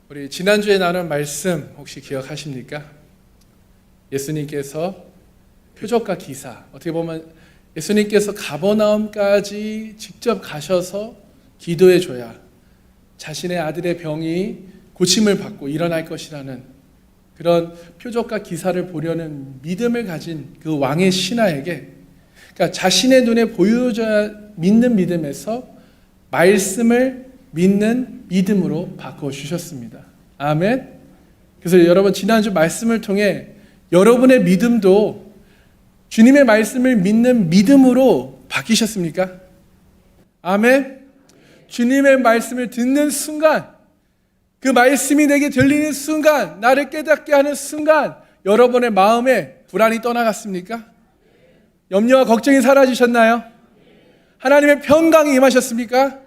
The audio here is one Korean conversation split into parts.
우리 지난주에 나눈 말씀 혹시 기억하십니까? 예수님께서 표적과 기사, 어떻게 보면 예수님께서 가버나움까지 직접 가셔서 기도해 줘야 자신의 아들의 병이 고침을 받고 일어날 것이라는 그런 표적과 기사를 보려는 믿음을 가진 그 왕의 신하에게, 그러니까 자신의 눈에 보여줘야 믿는 믿음에서 말씀을 믿는 믿음으로 바꿔주셨습니다. 아멘. 그래서 여러분, 지난주 말씀을 통해 여러분의 믿음도 주님의 말씀을 믿는 믿음으로 바뀌셨습니까? 아멘. 주님의 말씀을 듣는 순간, 그 말씀이 내게 들리는 순간, 나를 깨닫게 하는 순간 여러분의 마음에 불안이 떠나갔습니까? 염려와 걱정이 사라지셨나요? 하나님의 평강이 임하셨습니까?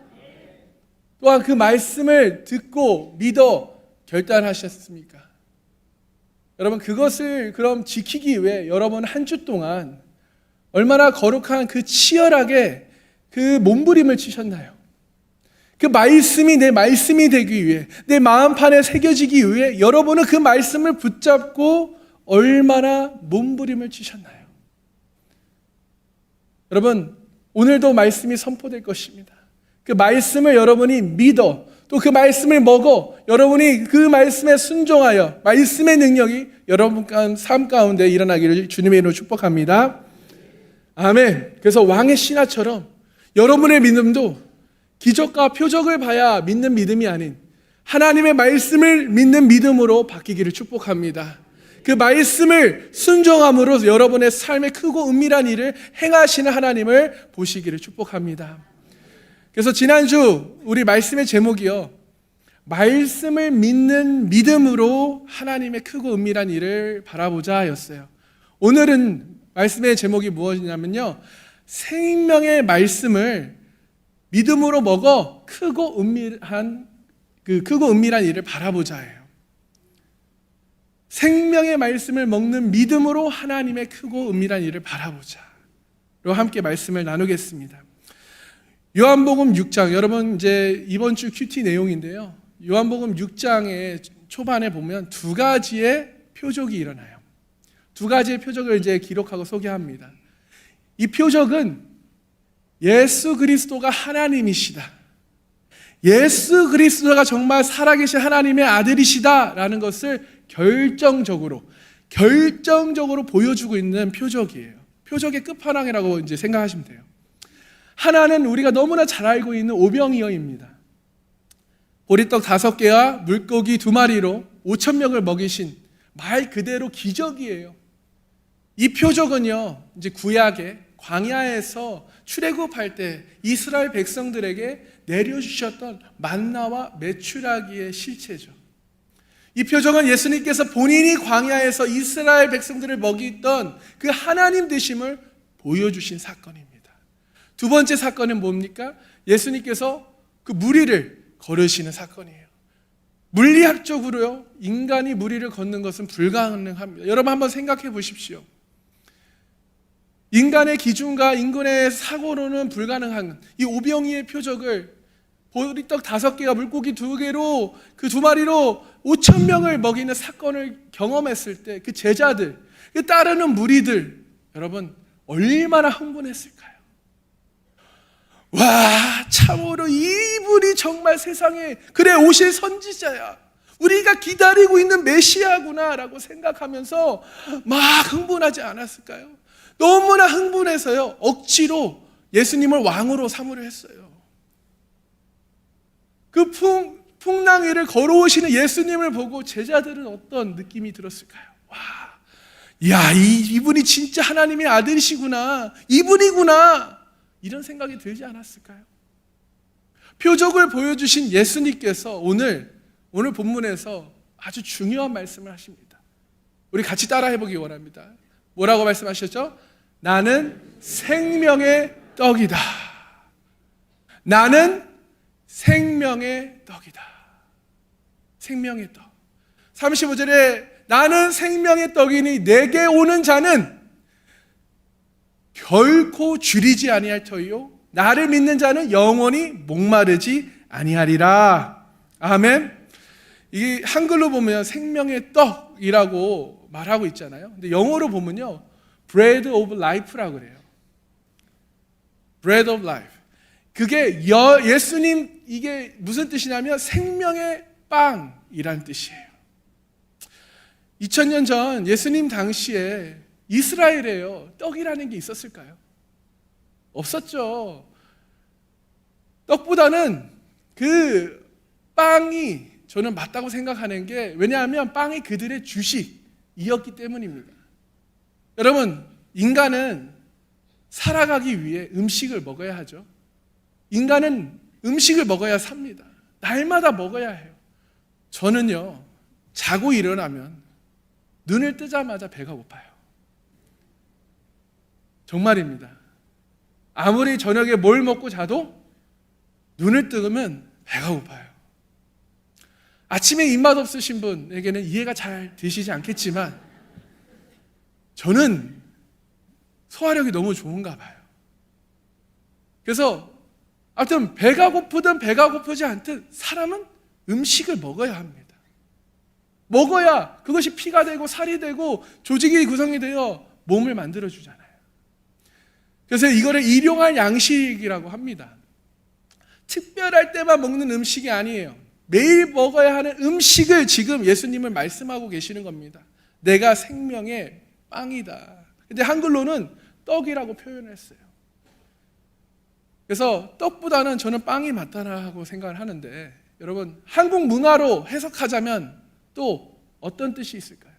또한 그 말씀을 듣고 믿어 결단하셨습니까? 여러분, 그것을 그럼 지키기 위해 여러분 한 주 동안 얼마나 거룩한 그 치열하게 그 몸부림을 치셨나요? 그 말씀이 내 말씀이 되기 위해, 내 마음판에 새겨지기 위해 여러분은 그 말씀을 붙잡고 얼마나 몸부림을 치셨나요? 여러분, 오늘도 말씀이 선포될 것입니다. 그 말씀을 여러분이 믿어, 또 그 말씀을 먹어, 여러분이 그 말씀에 순종하여 말씀의 능력이 여러분 삶 가운데 일어나기를 주님의 이름으로 축복합니다. 아멘. 그래서 왕의 신하처럼 여러분의 믿음도 기적과 표적을 봐야 믿는 믿음이 아닌 하나님의 말씀을 믿는 믿음으로 바뀌기를 축복합니다. 그 말씀을 순종함으로 여러분의 삶에 크고 은밀한 일을 행하시는 하나님을 보시기를 축복합니다. 그래서 지난주 우리 말씀의 제목이요, 말씀을 믿는 믿음으로 하나님의 크고 은밀한 일을 바라보자 였어요. 오늘은 말씀의 제목이 무엇이냐면요, 생명의 말씀을 믿음으로 먹어 크고 은밀한 일을 바라보자예요. 생명의 말씀을 먹는 믿음으로 하나님의 크고 은밀한 일을 바라보자로 함께 말씀을 나누겠습니다. 요한복음 6장, 여러분 이제 이번 주 큐티 내용인데요. 요한복음 6장의 초반에 보면 두 가지의 표적이 일어나요. 두 가지의 표적을 이제 기록하고 소개합니다. 이 표적은 예수 그리스도가 하나님이시다, 예수 그리스도가 정말 살아계신 하나님의 아들이시다라는 것을 결정적으로 보여주고 있는 표적이에요. 표적의 끝판왕이라고 이제 생각하시면 돼요. 하나는 우리가 너무나 잘 알고 있는 오병이어입니다. 보리떡 5개와 물고기 2마리로 5,000명을 먹이신 말 그대로 기적이에요. 이 표적은요, 이제 구약의 광야에서 출애굽할 때 이스라엘 백성들에게 내려주셨던 만나와 메추라기의 실체죠. 이 표적은 예수님께서 본인이 광야에서 이스라엘 백성들을 먹이던 그 하나님 되심을 보여주신 사건입니다. 두 번째 사건은 뭡니까? 예수님께서 그 무리를 걸으시는 사건이에요. 물리학적으로요, 인간이 무리를 걷는 것은 불가능합니다. 여러분 한번 생각해 보십시오. 인간의 기준과 인간의 사고로는 불가능한 이 오병이의 표적을 보리떡 5개와 물고기 2개로 그 2마리로 5,000명을 먹이는 사건을 경험했을 때 그 제자들, 그 따르는 무리들, 여러분 얼마나 흥분했을까요? 와, 참으로 이분이 정말 세상에 그래 오실 선지자야, 우리가 기다리고 있는 메시아구나 라고 생각하면서 막 흥분하지 않았을까요? 너무나 흥분해서요, 억지로 예수님을 왕으로 삼으려 했어요. 그 풍랑 위를 걸어오시는 예수님을 보고 제자들은 어떤 느낌이 들었을까요? 와, 야, 이분이 진짜 하나님의 아들이시구나, 이분이구나, 이런 생각이 들지 않았을까요? 표적을 보여주신 예수님께서 오늘 본문에서 아주 중요한 말씀을 하십니다. 우리 같이 따라 해보기 원합니다. 뭐라고 말씀하셨죠? 나는 생명의 떡이다. 나는 생명의 떡이다. 생명의 떡. 35절에 나는 생명의 떡이니 내게 오는 자는 결코 줄이지 아니할 터이요 나를 믿는 자는 영원히 목마르지 아니하리라. 아멘. 이게 한글로 보면 생명의 떡이라고 말하고 있잖아요. 근데 영어로 보면요, bread of life라고 그래요. bread of life. 그게 예수님, 이게 무슨 뜻이냐면 생명의 빵이란 뜻이에요. 2000년 전 예수님 당시에 이스라엘에요, 떡이라는 게 있었을까요? 없었죠. 떡보다는 그 빵이 저는 맞다고 생각하는 게, 왜냐하면 빵이 그들의 주식이었기 때문입니다. 여러분, 인간은 살아가기 위해 음식을 먹어야 하죠. 인간은 음식을 먹어야 삽니다. 날마다 먹어야 해요. 저는요, 자고 일어나면 눈을 뜨자마자 배가 고파요. 정말입니다. 아무리 저녁에 뭘 먹고 자도 눈을 뜨면 배가 고파요. 아침에 입맛 없으신 분에게는 이해가 잘 되시지 않겠지만 저는 소화력이 너무 좋은가 봐요. 그래서 아무튼 배가 고프든 배가 고프지 않든 사람은 음식을 먹어야 합니다. 먹어야 그것이 피가 되고 살이 되고 조직이 구성이 되어 몸을 만들어주잖아요. 그래서 이거를 일용할 양식이라고 합니다. 특별할 때만 먹는 음식이 아니에요. 매일 먹어야 하는 음식을 지금 예수님은 말씀하고 계시는 겁니다. 내가 생명의 빵이다. 근데 한글로는 떡이라고 표현을 했어요. 그래서 떡보다는 저는 빵이 맞다라고 생각을 하는데, 여러분, 한국 문화로 해석하자면 또 어떤 뜻이 있을까요?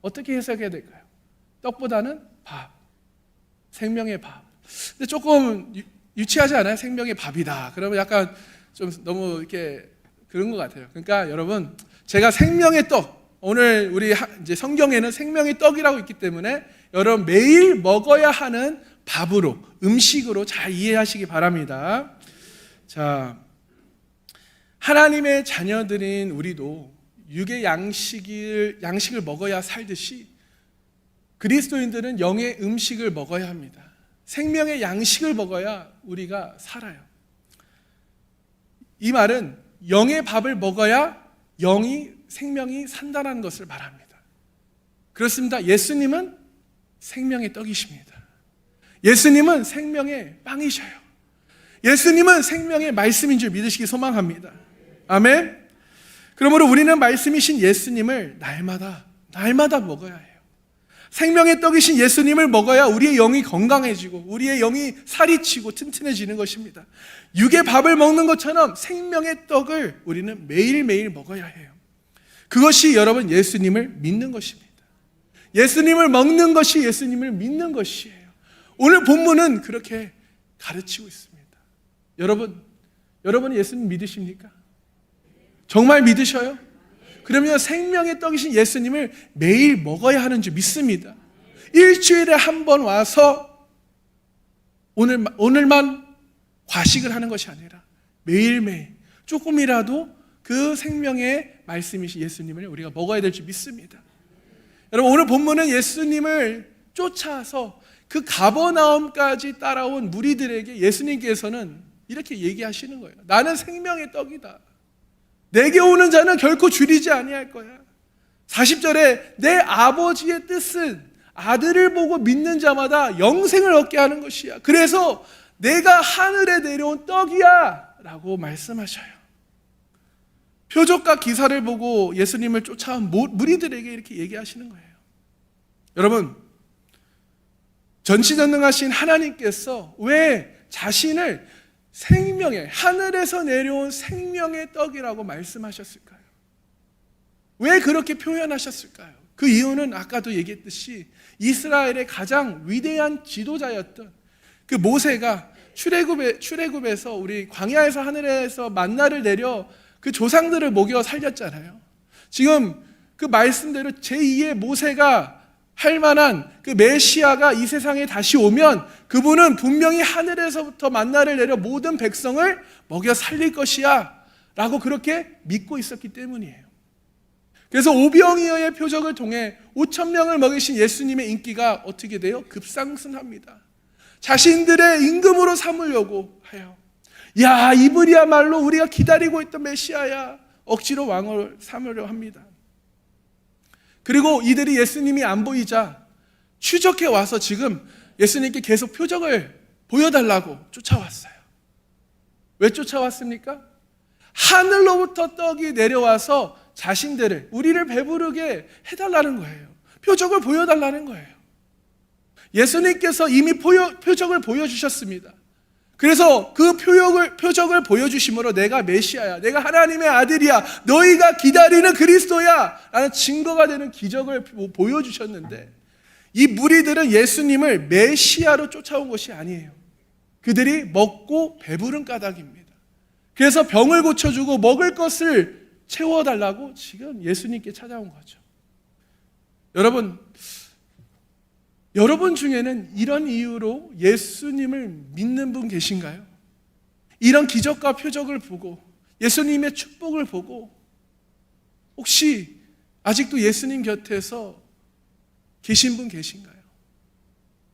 어떻게 해석해야 될까요? 떡보다는 밥, 생명의 밥. 근데 조금 유치하지 않아요? 생명의 밥이다. 그러면 약간 좀 너무 이렇게 그런 것 같아요. 그러니까 여러분, 제가 생명의 떡, 오늘 우리 이제 성경에는 생명의 떡이라고 있기 때문에 여러분 매일 먹어야 하는 밥으로, 음식으로 잘 이해하시기 바랍니다. 자, 하나님의 자녀들인 우리도 육의 양식을 먹어야 살듯이 그리스도인들은 영의 음식을 먹어야 합니다. 생명의 양식을 먹어야 우리가 살아요. 이 말은 영의 밥을 먹어야 생명이 산다는 것을 말합니다. 그렇습니다. 예수님은 생명의 떡이십니다. 예수님은 생명의 빵이셔요. 예수님은 생명의 말씀인 줄 믿으시기 소망합니다. 아멘. 그러므로 우리는 말씀이신 예수님을 날마다 먹어야 해요. 생명의 떡이신 예수님을 먹어야 우리의 영이 건강해지고 우리의 영이 살이 치고 튼튼해지는 것입니다. 육의 밥을 먹는 것처럼 생명의 떡을 우리는 매일매일 먹어야 해요. 그것이 여러분 예수님을 믿는 것입니다. 예수님을 먹는 것이 예수님을 믿는 것이에요. 오늘 본문은 그렇게 가르치고 있습니다. 여러분은 예수님 믿으십니까? 정말 믿으셔요? 그러면 생명의 떡이신 예수님을 매일 먹어야 하는 줄 믿습니다. 일주일에 한 번 와서 오늘만 과식을 하는 것이 아니라 매일매일 조금이라도 그 생명의 말씀이신 예수님을 우리가 먹어야 될 줄 믿습니다. 여러분, 오늘 본문은 예수님을 쫓아서 그 가버나움까지 따라온 무리들에게 예수님께서는 이렇게 얘기하시는 거예요. 나는 생명의 떡이다. 내게 오는 자는 결코 줄이지 아니할 거야. 40절에 내 아버지의 뜻은 아들을 보고 믿는 자마다 영생을 얻게 하는 것이야. 그래서 내가 하늘에 내려온 떡이야 라고 말씀하셔요. 표적과 기사를 보고 예수님을 쫓아온 무리들에게 이렇게 얘기하시는 거예요. 여러분, 전지전능하신 하나님께서 왜 자신을 생명의, 하늘에서 내려온 생명의 떡이라고 말씀하셨을까요? 왜 그렇게 표현하셨을까요? 그 이유는 아까도 얘기했듯이 이스라엘의 가장 위대한 지도자였던 그 모세가 출애굽에서 우리 광야에서 하늘에서 만나를 내려 그 조상들을 먹여 살렸잖아요. 지금 그 말씀대로 제2의 모세가 할 만한 그 메시아가 이 세상에 다시 오면 그분은 분명히 하늘에서부터 만나를 내려 모든 백성을 먹여 살릴 것이야 라고 그렇게 믿고 있었기 때문이에요. 그래서 오병이어의 표적을 통해 5,000명을 먹이신 예수님의 인기가 어떻게 돼요? 급상승합니다. 자신들의 임금으로 삼으려고 해요. 야, 이분이야말로 우리가 기다리고 있던 메시아야. 억지로 왕을 삼으려 합니다. 그리고 이들이 예수님이 안 보이자 추적해 와서 지금 예수님께 계속 표적을 보여달라고 쫓아왔어요. 왜 쫓아왔습니까? 하늘로부터 떡이 내려와서 자신들을, 우리를 배부르게 해달라는 거예요. 표적을 보여달라는 거예요. 예수님께서 이미 표적을 보여주셨습니다. 그래서 그 표적을 보여주심으로 내가 메시아야, 내가 하나님의 아들이야, 너희가 기다리는 그리스도야 라는 증거가 되는 기적을 보여주셨는데, 이 무리들은 예수님을 메시아로 쫓아온 것이 아니에요. 그들이 먹고 배부른 까닭입니다. 그래서 병을 고쳐주고 먹을 것을 채워달라고 지금 예수님께 찾아온 거죠. 여러분 중에는 이런 이유로 예수님을 믿는 분 계신가요? 이런 기적과 표적을 보고 예수님의 축복을 보고 혹시 아직도 예수님 곁에서 계신 분 계신가요?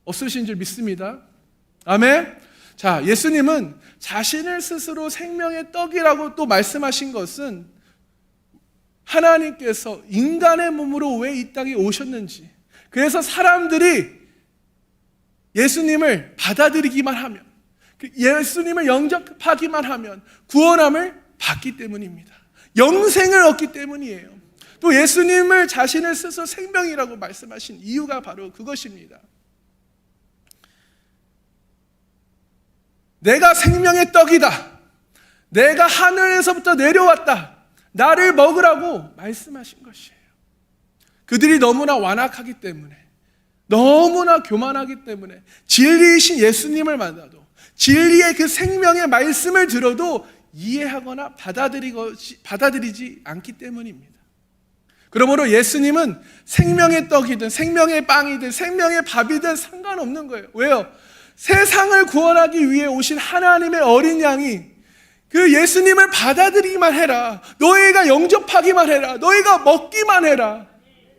없으신 줄 믿습니다. 아멘. 자, 예수님은 자신을 스스로 생명의 떡이라고 또 말씀하신 것은 하나님께서 인간의 몸으로 왜 이 땅에 오셨는지, 그래서 사람들이 예수님을 받아들이기만 하면, 예수님을 영접하기만 하면 구원함을 받기 때문입니다. 영생을 얻기 때문이에요. 또 예수님을 자신을 스스로 생명이라고 말씀하신 이유가 바로 그것입니다. 내가 생명의 떡이다. 내가 하늘에서부터 내려왔다. 나를 먹으라고 말씀하신 것이에요. 그들이 너무나 완악하기 때문에, 너무나 교만하기 때문에 진리이신 예수님을 만나도, 진리의 그 생명의 말씀을 들어도 이해하거나 받아들이지 않기 때문입니다. 그러므로 예수님은 생명의 떡이든 생명의 빵이든 생명의 밥이든 상관없는 거예요. 왜요? 세상을 구원하기 위해 오신 하나님의 어린 양이 그 예수님을 받아들이기만 해라. 너희가 영접하기만 해라. 너희가 먹기만 해라.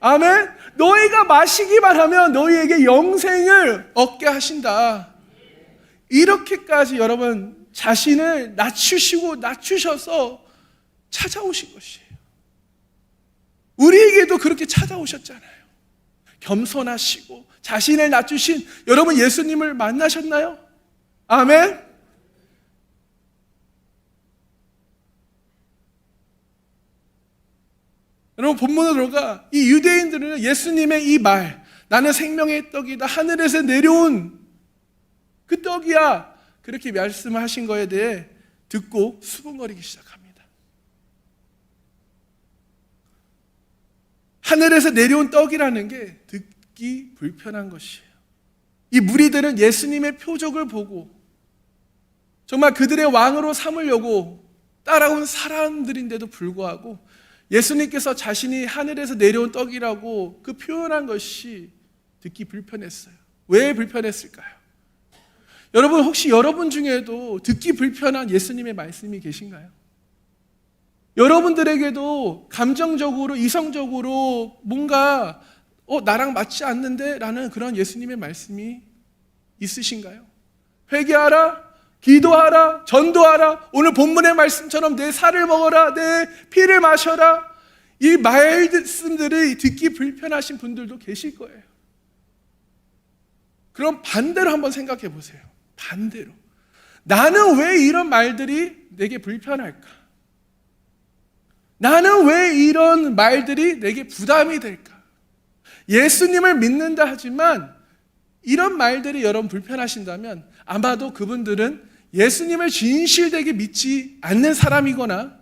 아멘. 너희가 마시기만 하면 너희에게 영생을 얻게 하신다. 이렇게까지 여러분 자신을 낮추셔서 찾아오신 것이에요. 우리에게도 그렇게 찾아오셨잖아요. 겸손하시고 자신을 낮추신 여러분 예수님을 만나셨나요? 아멘. 여러분 본문으로 들어가 이 유대인들은 예수님의 이 말, 나는 생명의 떡이다, 하늘에서 내려온 그 떡이야, 그렇게 말씀하신 거에 대해 듣고 수군거리기 시작합니다. 하늘에서 내려온 떡이라는 게 듣기 불편한 것이에요. 이 무리들은 예수님의 표적을 보고 정말 그들의 왕으로 삼으려고 따라온 사람들인데도 불구하고 예수님께서 자신이 하늘에서 내려온 떡이라고 그 표현한 것이 듣기 불편했어요. 왜 불편했을까요? 여러분 혹시 여러분 중에도 듣기 불편한 예수님의 말씀이 계신가요? 여러분들에게도 감정적으로 이성적으로 뭔가 나랑 맞지 않는데 라는 그런 예수님의 말씀이 있으신가요? 회개하라, 기도하라, 전도하라, 오늘 본문의 말씀처럼 내 살을 먹어라, 내 피를 마셔라, 이 말씀들이 듣기 불편하신 분들도 계실 거예요. 그럼 반대로 한번 생각해 보세요. 반대로 나는 왜 이런 말들이 내게 불편할까? 나는 왜 이런 말들이 내게 부담이 될까? 예수님을 믿는다 하지만 이런 말들이 여러분 불편하신다면 아마도 그분들은 예수님을 진실되게 믿지 않는 사람이거나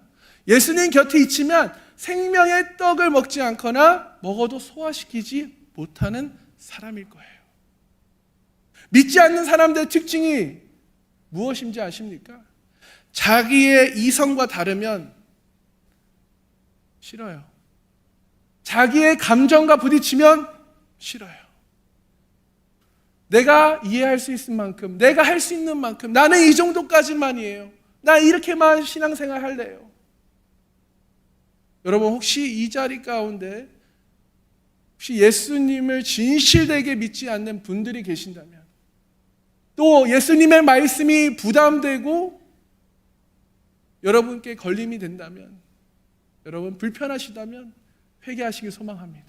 예수님 곁에 있지만 생명의 떡을 먹지 않거나 먹어도 소화시키지 못하는 사람일 거예요. 믿지 않는 사람들의 특징이 무엇인지 아십니까? 자기의 이성과 다르면 싫어요. 자기의 감정과 부딪히면 싫어요. 내가 이해할 수 있을 만큼, 내가 할 수 있는 만큼, 나는 이 정도까지만이에요. 나 이렇게만 신앙생활 할래요. 여러분 혹시 이 자리 가운데 혹시 예수님을 진실되게 믿지 않는 분들이 계신다면, 또 예수님의 말씀이 부담되고 여러분께 걸림이 된다면 여러분 불편하시다면 회개하시길 소망합니다.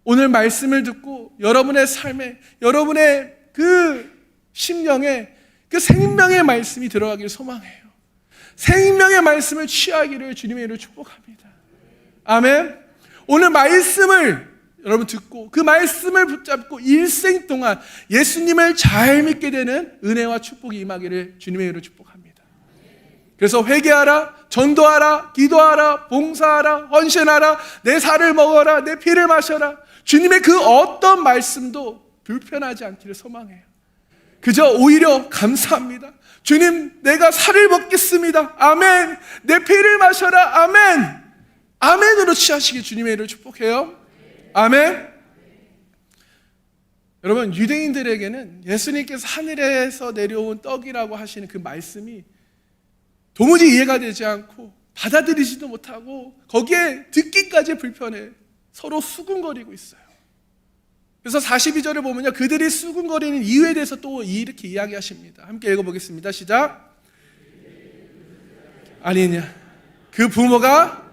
오늘 말씀을 듣고 여러분의 삶에, 여러분의 그 심령에 그 생명의 말씀이 들어가길 소망해요. 생명의 말씀을 취하기를 주님의 이름으로 축복합니다. 아멘. 오늘 말씀을 여러분 듣고 그 말씀을 붙잡고 일생 동안 예수님을 잘 믿게 되는 은혜와 축복이 임하기를 주님의 이름으로 축복합니다. 그래서 회개하라, 전도하라, 기도하라, 봉사하라, 헌신하라, 내 살을 먹어라, 내 피를 마셔라. 주님의 그 어떤 말씀도 불편하지 않기를 소망해요. 그저 오히려 감사합니다. 주님, 내가 살을 먹겠습니다. 아멘. 내 피를 마셔라. 아멘. 아멘으로 취하시기 주님의 이름을 축복해요. 아멘. 여러분, 유대인들에게는 예수님께서 하늘에서 내려온 떡이라고 하시는 그 말씀이 도무지 이해가 되지 않고 받아들이지도 못하고 거기에 듣기까지 불편해 서로 수군거리고 있어요. 그래서 42절을 보면요, 그들이 수군거리는 이유에 대해서 또 이렇게 이야기하십니다. 함께 읽어보겠습니다. 시작. 아니냐, 그 부모가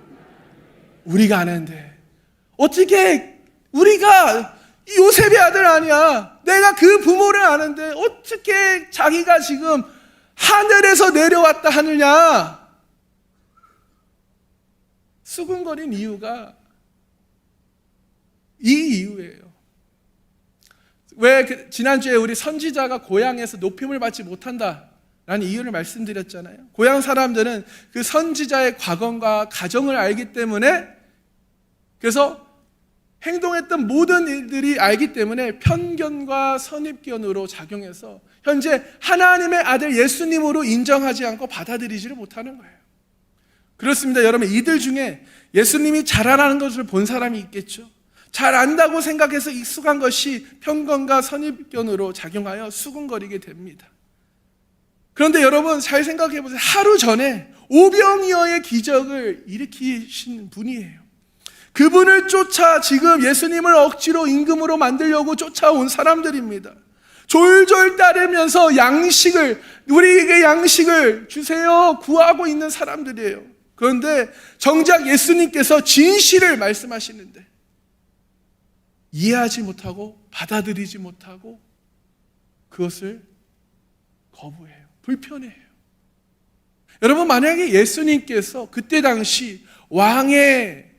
우리가 아는데 어떻게 우리가 요셉의 아들 아니야, 내가 그 부모를 아는데 어떻게 자기가 지금 하늘에서 내려왔다 하느냐. 수군거린 이유가 이 이유예요. 왜 지난주에 우리 선지자가 고향에서 높임을 받지 못한다라는 이유를 말씀드렸잖아요. 고향 사람들은 그 선지자의 과거과 가정을 알기 때문에, 그래서 행동했던 모든 일들이 알기 때문에 편견과 선입견으로 작용해서 현재 하나님의 아들 예수님으로 인정하지 않고 받아들이지를 못하는 거예요. 그렇습니다. 여러분, 이들 중에 예수님이 자라나는 것을 본 사람이 있겠죠. 잘 안다고 생각해서 익숙한 것이 편견과 선입견으로 작용하여 수군거리게 됩니다. 그런데 여러분, 잘 생각해 보세요. 하루 전에 오병이어의 기적을 일으키신 분이에요. 그분을 쫓아 지금 예수님을 억지로 임금으로 만들려고 쫓아온 사람들입니다. 졸졸 따르면서 양식을, 우리에게 양식을 주세요 구하고 있는 사람들이에요. 그런데 정작 예수님께서 진실을 말씀하시는데 이해하지 못하고 받아들이지 못하고 그것을 거부해요. 불편해해요. 여러분, 만약에 예수님께서 그때 당시 왕의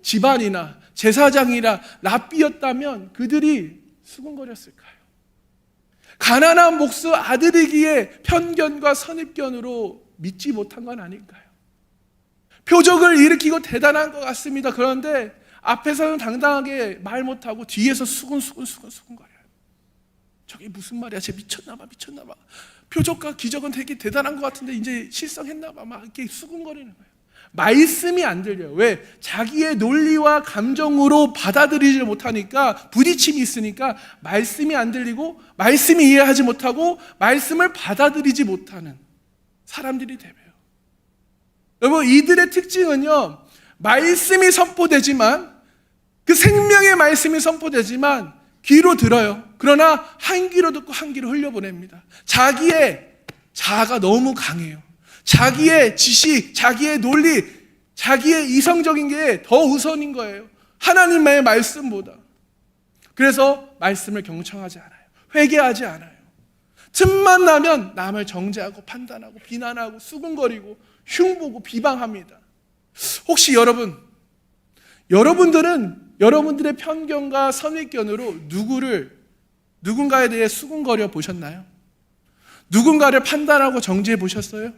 집안이나 제사장이나 랍비였다면 그들이 수군거렸을까요? 가난한 목수 아들이기에 편견과 선입견으로 믿지 못한 건 아닐까요? 표적을 일으키고 대단한 것 같습니다. 그런데 앞에서는 당당하게 말 못하고 뒤에서 수군거려요. 저게 무슨 말이야? 쟤 미쳤나봐. 표적과 기적은 되게 대단한 것 같은데 이제 실성했나봐. 막 이렇게 수군거리는 거예요. 말씀이 안 들려요. 왜? 자기의 논리와 감정으로 받아들이지 못하니까, 부딪힘이 있으니까 말씀이 안 들리고 말씀이 이해하지 못하고 말씀을 받아들이지 못하는 사람들이 되요. 여러분, 이들의 특징은요, 말씀이 선포되지만, 그 생명의 말씀이 선포되지만 귀로 들어요. 그러나 한 귀로 듣고 한 귀로 흘려보냅니다. 자기의 자아가 너무 강해요. 자기의 지식, 자기의 논리, 자기의 이성적인 게 더 우선인 거예요. 하나님의 말씀보다. 그래서 말씀을 경청하지 않아요. 회개하지 않아요. 틈만 나면 남을 정죄하고 판단하고 비난하고 수군거리고 흉보고 비방합니다. 혹시 여러분들은 여러분들의 편견과 선입견으로 누군가에 대해 수군거려 보셨나요? 누군가를 판단하고 정죄해 보셨어요?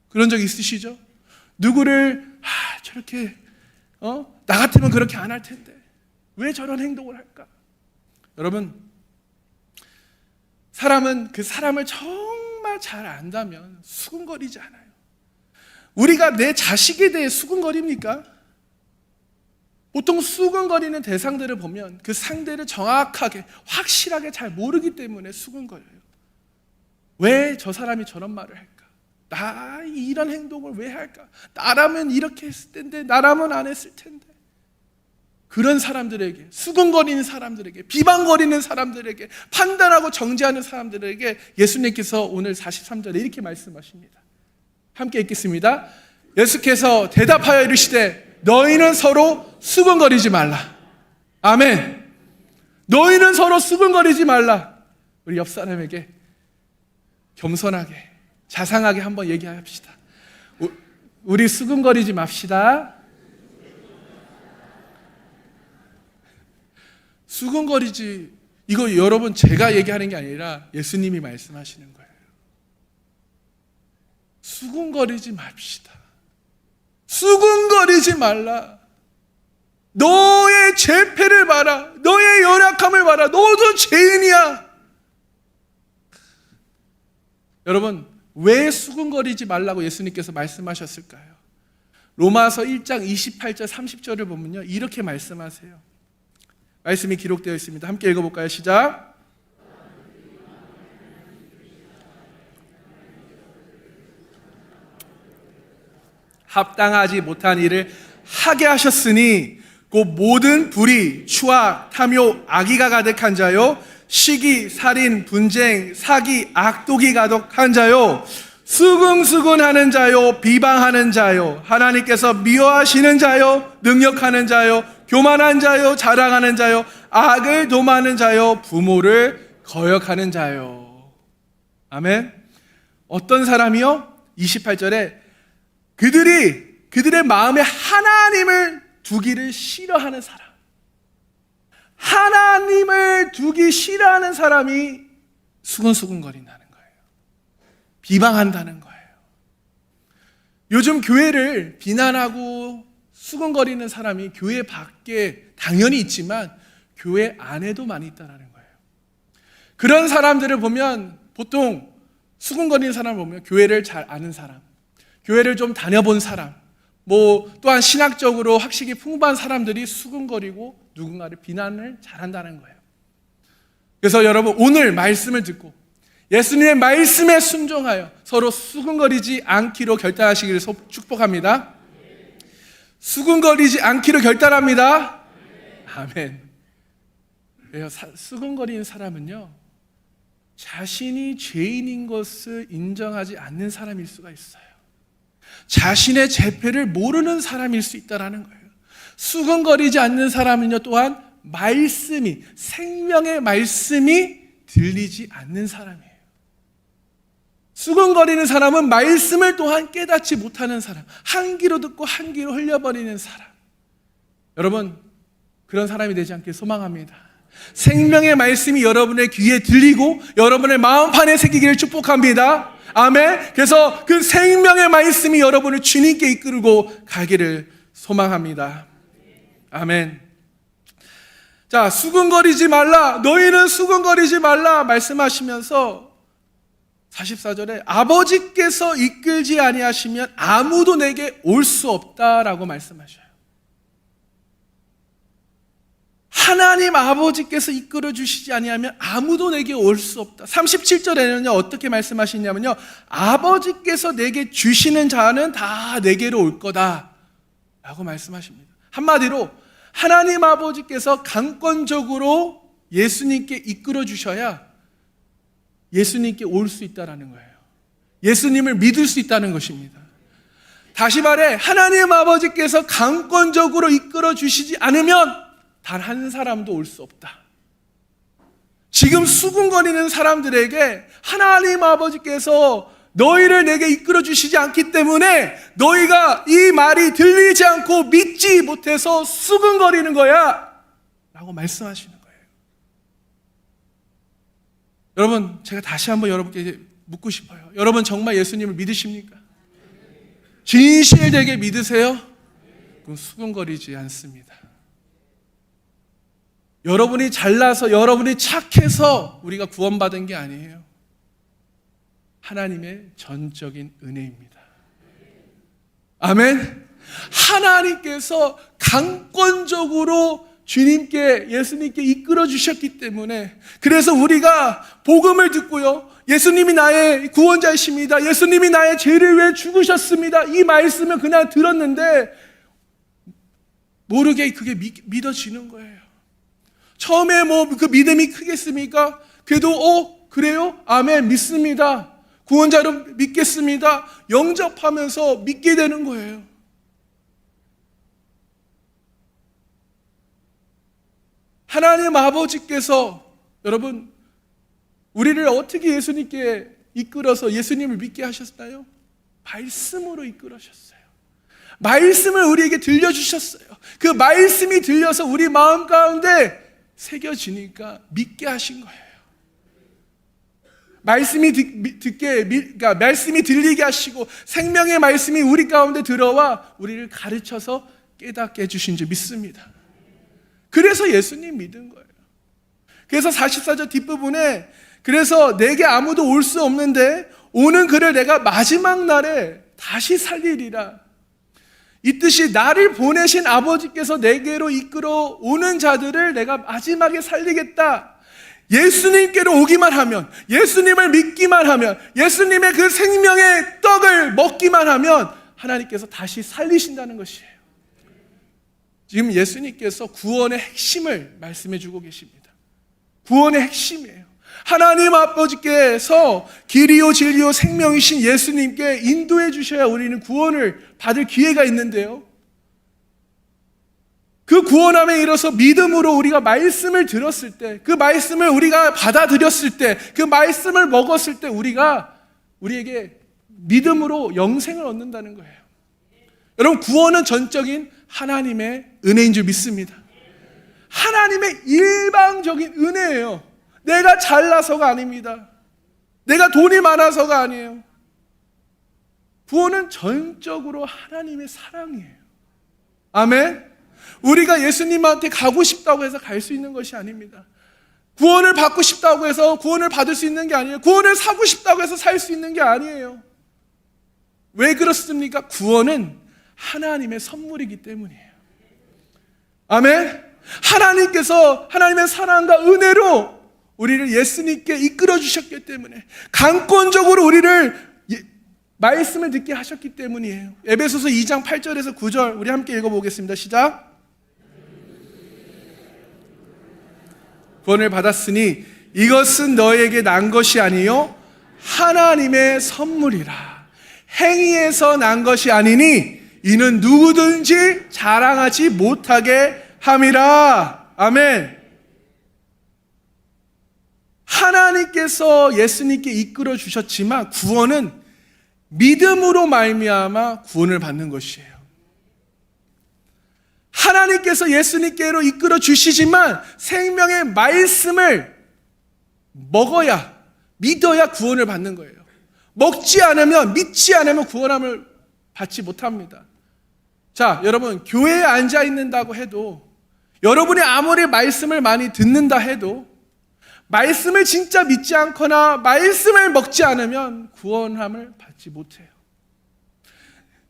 그런 적 있으시죠? 누구를 저렇게 나 같으면 그렇게 안 할 텐데 왜 저런 행동을 할까? 여러분, 사람은 그 사람을 정말 잘 안다면 수군거리지 않아요. 우리가 내 자식에 대해 수군거립니까? 보통 수군거리는 대상들을 보면 그 상대를 정확하게 확실하게 잘 모르기 때문에 수군거려요. 왜 저 사람이 저런 말을 할까? 나 이런 행동을 왜 할까? 나라면 이렇게 했을 텐데, 나라면 안 했을 텐데. 그런 사람들에게, 수군거리는 사람들에게, 비방거리는 사람들에게, 판단하고 정죄하는 사람들에게 예수님께서 오늘 43절에 이렇게 말씀하십니다. 함께 읽겠습니다. 예수께서 대답하여 이르시되 너희는 서로 수군거리지 말라. 아멘. 너희는 서로 수군거리지 말라. 우리 옆 사람에게 겸손하게 자상하게 한번 얘기합시다. 우리 수군거리지 맙시다. 수군거리지, 이거 여러분 제가 얘기하는 게 아니라 예수님이 말씀하시는 거예요. 수군거리지 맙시다. 수군거리지 말라. 너의 죄패를 봐라. 너의 연약함을 봐라. 너도 죄인이야. 여러분, 왜 수군거리지 말라고 예수님께서 말씀하셨을까요? 로마서 1장 28절 30절을 보면요, 이렇게 말씀하세요. 말씀이 기록되어 있습니다. 함께 읽어볼까요? 시작. 합당하지 못한 일을 하게 하셨으니 곧 모든 불의, 추악, 탐욕, 악의가 가득한 자요, 시기, 살인, 분쟁, 사기, 악독이 가득한 자요, 수근수근하는 자요, 비방하는 자요, 하나님께서 미워하시는 자요, 능력하는 자요, 교만한 자요, 자랑하는 자요, 악을 도모하는 자요, 부모를 거역하는 자요. 아멘. 어떤 사람이요? 28절에 그들의 마음에 하나님을 두기를 싫어하는 사람. 하나님을 두기 싫어하는 사람이 수근수근거린다는 거예요. 비방한다는 거예요. 요즘 교회를 비난하고 수근거리는 사람이 교회 밖에 당연히 있지만 교회 안에도 많이 있다는 거예요. 그런 사람들을 보면 보통 수근거리는 사람을 보면 교회를 잘 아는 사람, 교회를 좀 다녀본 사람, 또한 신학적으로 학식이 풍부한 사람들이 수근거리고 누군가를 비난을 잘한다는 거예요. 그래서 여러분, 오늘 말씀을 듣고 예수님의 말씀에 순종하여 서로 수근거리지 않기로 결단하시기를 축복합니다. 수근거리지 않기로 결단합니다. 아멘. 수근거리는 사람은요, 자신이 죄인인 것을 인정하지 않는 사람일 수가 있어요. 자신의 죄패를 모르는 사람일 수 있다는 거예요. 수근거리지 않는 사람은요, 또한 말씀이, 생명의 말씀이 들리지 않는 사람이에요. 수근거리는 사람은 말씀을 또한 깨닫지 못하는 사람, 한 귀로 듣고 한 귀로 흘려버리는 사람. 여러분, 그런 사람이 되지 않길 소망합니다. 생명의 말씀이 여러분의 귀에 들리고 여러분의 마음판에 새기기를 축복합니다. 아멘. 그래서 그 생명의 말씀이 여러분을 주님께 이끌고 가기를 소망합니다. 아멘. 자, 수근거리지 말라. 너희는 수근거리지 말라 말씀하시면서 44절에 아버지께서 이끌지 아니하시면 아무도 내게 올 수 없다라고 말씀하셔요. 하나님 아버지께서 이끌어 주시지 아니하면 아무도 내게 올 수 없다. 37절에는요, 어떻게 말씀하시냐면요, 아버지께서 내게 주시는 자는 다 내게로 올 거다 라고 말씀하십니다. 한마디로 하나님 아버지께서 강권적으로 예수님께 이끌어 주셔야 예수님께 올 수 있다는 거예요. 예수님을 믿을 수 있다는 것입니다. 다시 말해, 하나님 아버지께서 강권적으로 이끌어 주시지 않으면 단 한 사람도 올 수 없다. 지금 수군거리는 사람들에게 하나님 아버지께서 너희를 내게 이끌어 주시지 않기 때문에 너희가 이 말이 들리지 않고 믿지 못해서 수군거리는 거야 라고 말씀하시는 거예요. 여러분, 제가 다시 한번 여러분께 묻고 싶어요. 여러분 정말 예수님을 믿으십니까? 진실되게 믿으세요? 그럼 수군거리지 않습니다. 여러분이 잘나서, 여러분이 착해서 우리가 구원받은 게 아니에요. 하나님의 전적인 은혜입니다. 아멘. 하나님께서 강권적으로 주님께, 예수님께 이끌어 주셨기 때문에, 그래서 우리가 복음을 듣고요, 예수님이 나의 구원자이십니다, 예수님이 나의 죄를 위해 죽으셨습니다, 이 말씀을 그냥 들었는데 모르게 그게 믿어지는 거예요. 처음에 그 믿음이 크겠습니까? 그래도 그래요? 아멘, 믿습니다. 구원자로 믿겠습니다. 영접하면서 믿게 되는 거예요. 하나님 아버지께서 여러분 우리를 어떻게 예수님께 이끌어서 예수님을 믿게 하셨나요? 말씀으로 이끌어셨어요. 말씀을 우리에게 들려주셨어요. 그 말씀이 들려서 우리 마음 가운데 새겨지니까 믿게 하신 거예요. 말씀이 그러니까 말씀이 들리게 하시고 생명의 말씀이 우리 가운데 들어와 우리를 가르쳐서 깨닫게 해주신 줄 믿습니다. 그래서 예수님 믿은 거예요. 그래서 44절 뒷부분에 그래서 내게 아무도 올 수 없는데 오는 그를 내가 마지막 날에 다시 살리리라. 이 뜻이 나를 보내신 아버지께서 내게로 이끌어 오는 자들을 내가 마지막에 살리겠다. 예수님께로 오기만 하면, 예수님을 믿기만 하면, 예수님의 그 생명의 떡을 먹기만 하면 하나님께서 다시 살리신다는 것이에요. 지금 예수님께서 구원의 핵심을 말씀해 주고 계십니다. 구원의 핵심이에요. 하나님 아버지께서 길이요 진리요 생명이신 예수님께 인도해 주셔야 우리는 구원을 받을 기회가 있는데요, 그 구원함에 이르러서 믿음으로 우리가 말씀을 들었을 때, 그 말씀을 우리가 받아들였을 때, 그 말씀을 먹었을 때 우리에게 믿음으로 영생을 얻는다는 거예요. 여러분, 구원은 전적인 하나님의 은혜인 줄 믿습니다. 하나님의 일방적인 은혜예요. 내가 잘나서가 아닙니다. 내가 돈이 많아서가 아니에요. 구원은 전적으로 하나님의 사랑이에요. 아멘. 우리가 예수님한테 가고 싶다고 해서 갈 수 있는 것이 아닙니다. 구원을 받고 싶다고 해서 구원을 받을 수 있는 게 아니에요. 구원을 사고 싶다고 해서 살 수 있는 게 아니에요. 왜 그렇습니까? 구원은 하나님의 선물이기 때문이에요. 아멘. 하나님께서 하나님의 사랑과 은혜로 우리를 예수님께 이끌어 주셨기 때문에, 강권적으로 우리를 말씀을 듣게 하셨기 때문이에요. 에베소서 2장 8절에서 9절 우리 함께 읽어보겠습니다. 시작. 구원을 받았으니 이것은 너에게 난 것이 아니요 하나님의 선물이라. 행위에서 난 것이 아니니 이는 누구든지 자랑하지 못하게 함이라. 아멘. 하나님께서 예수님께 이끌어 주셨지만 구원은 믿음으로 말미암아 구원을 받는 것이에요. 하나님께서 예수님께로 이끌어 주시지만 생명의 말씀을 먹어야, 믿어야 구원을 받는 거예요. 먹지 않으면, 믿지 않으면 구원함을 받지 못합니다. 자, 여러분, 교회에 앉아 있는다고 해도, 여러분이 아무리 말씀을 많이 듣는다 해도 말씀을 진짜 믿지 않거나 말씀을 먹지 않으면 구원함을 받지 못해요.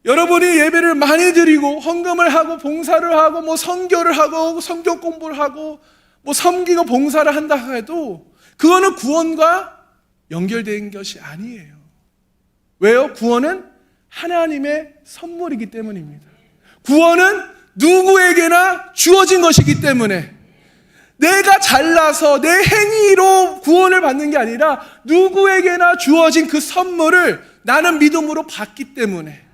여러분이 예배를 많이 드리고 헌금을 하고 봉사를 하고 선교를 하고 성경 공부를 하고 섬기고 봉사를 한다 해도 그거는 구원과 연결된 것이 아니에요. 왜요? 구원은 하나님의 선물이기 때문입니다. 구원은 누구에게나 주어진 것이기 때문에, 내가 잘나서 내 행위로 구원을 받는 게 아니라 누구에게나 주어진 그 선물을 나는 믿음으로 받기 때문에.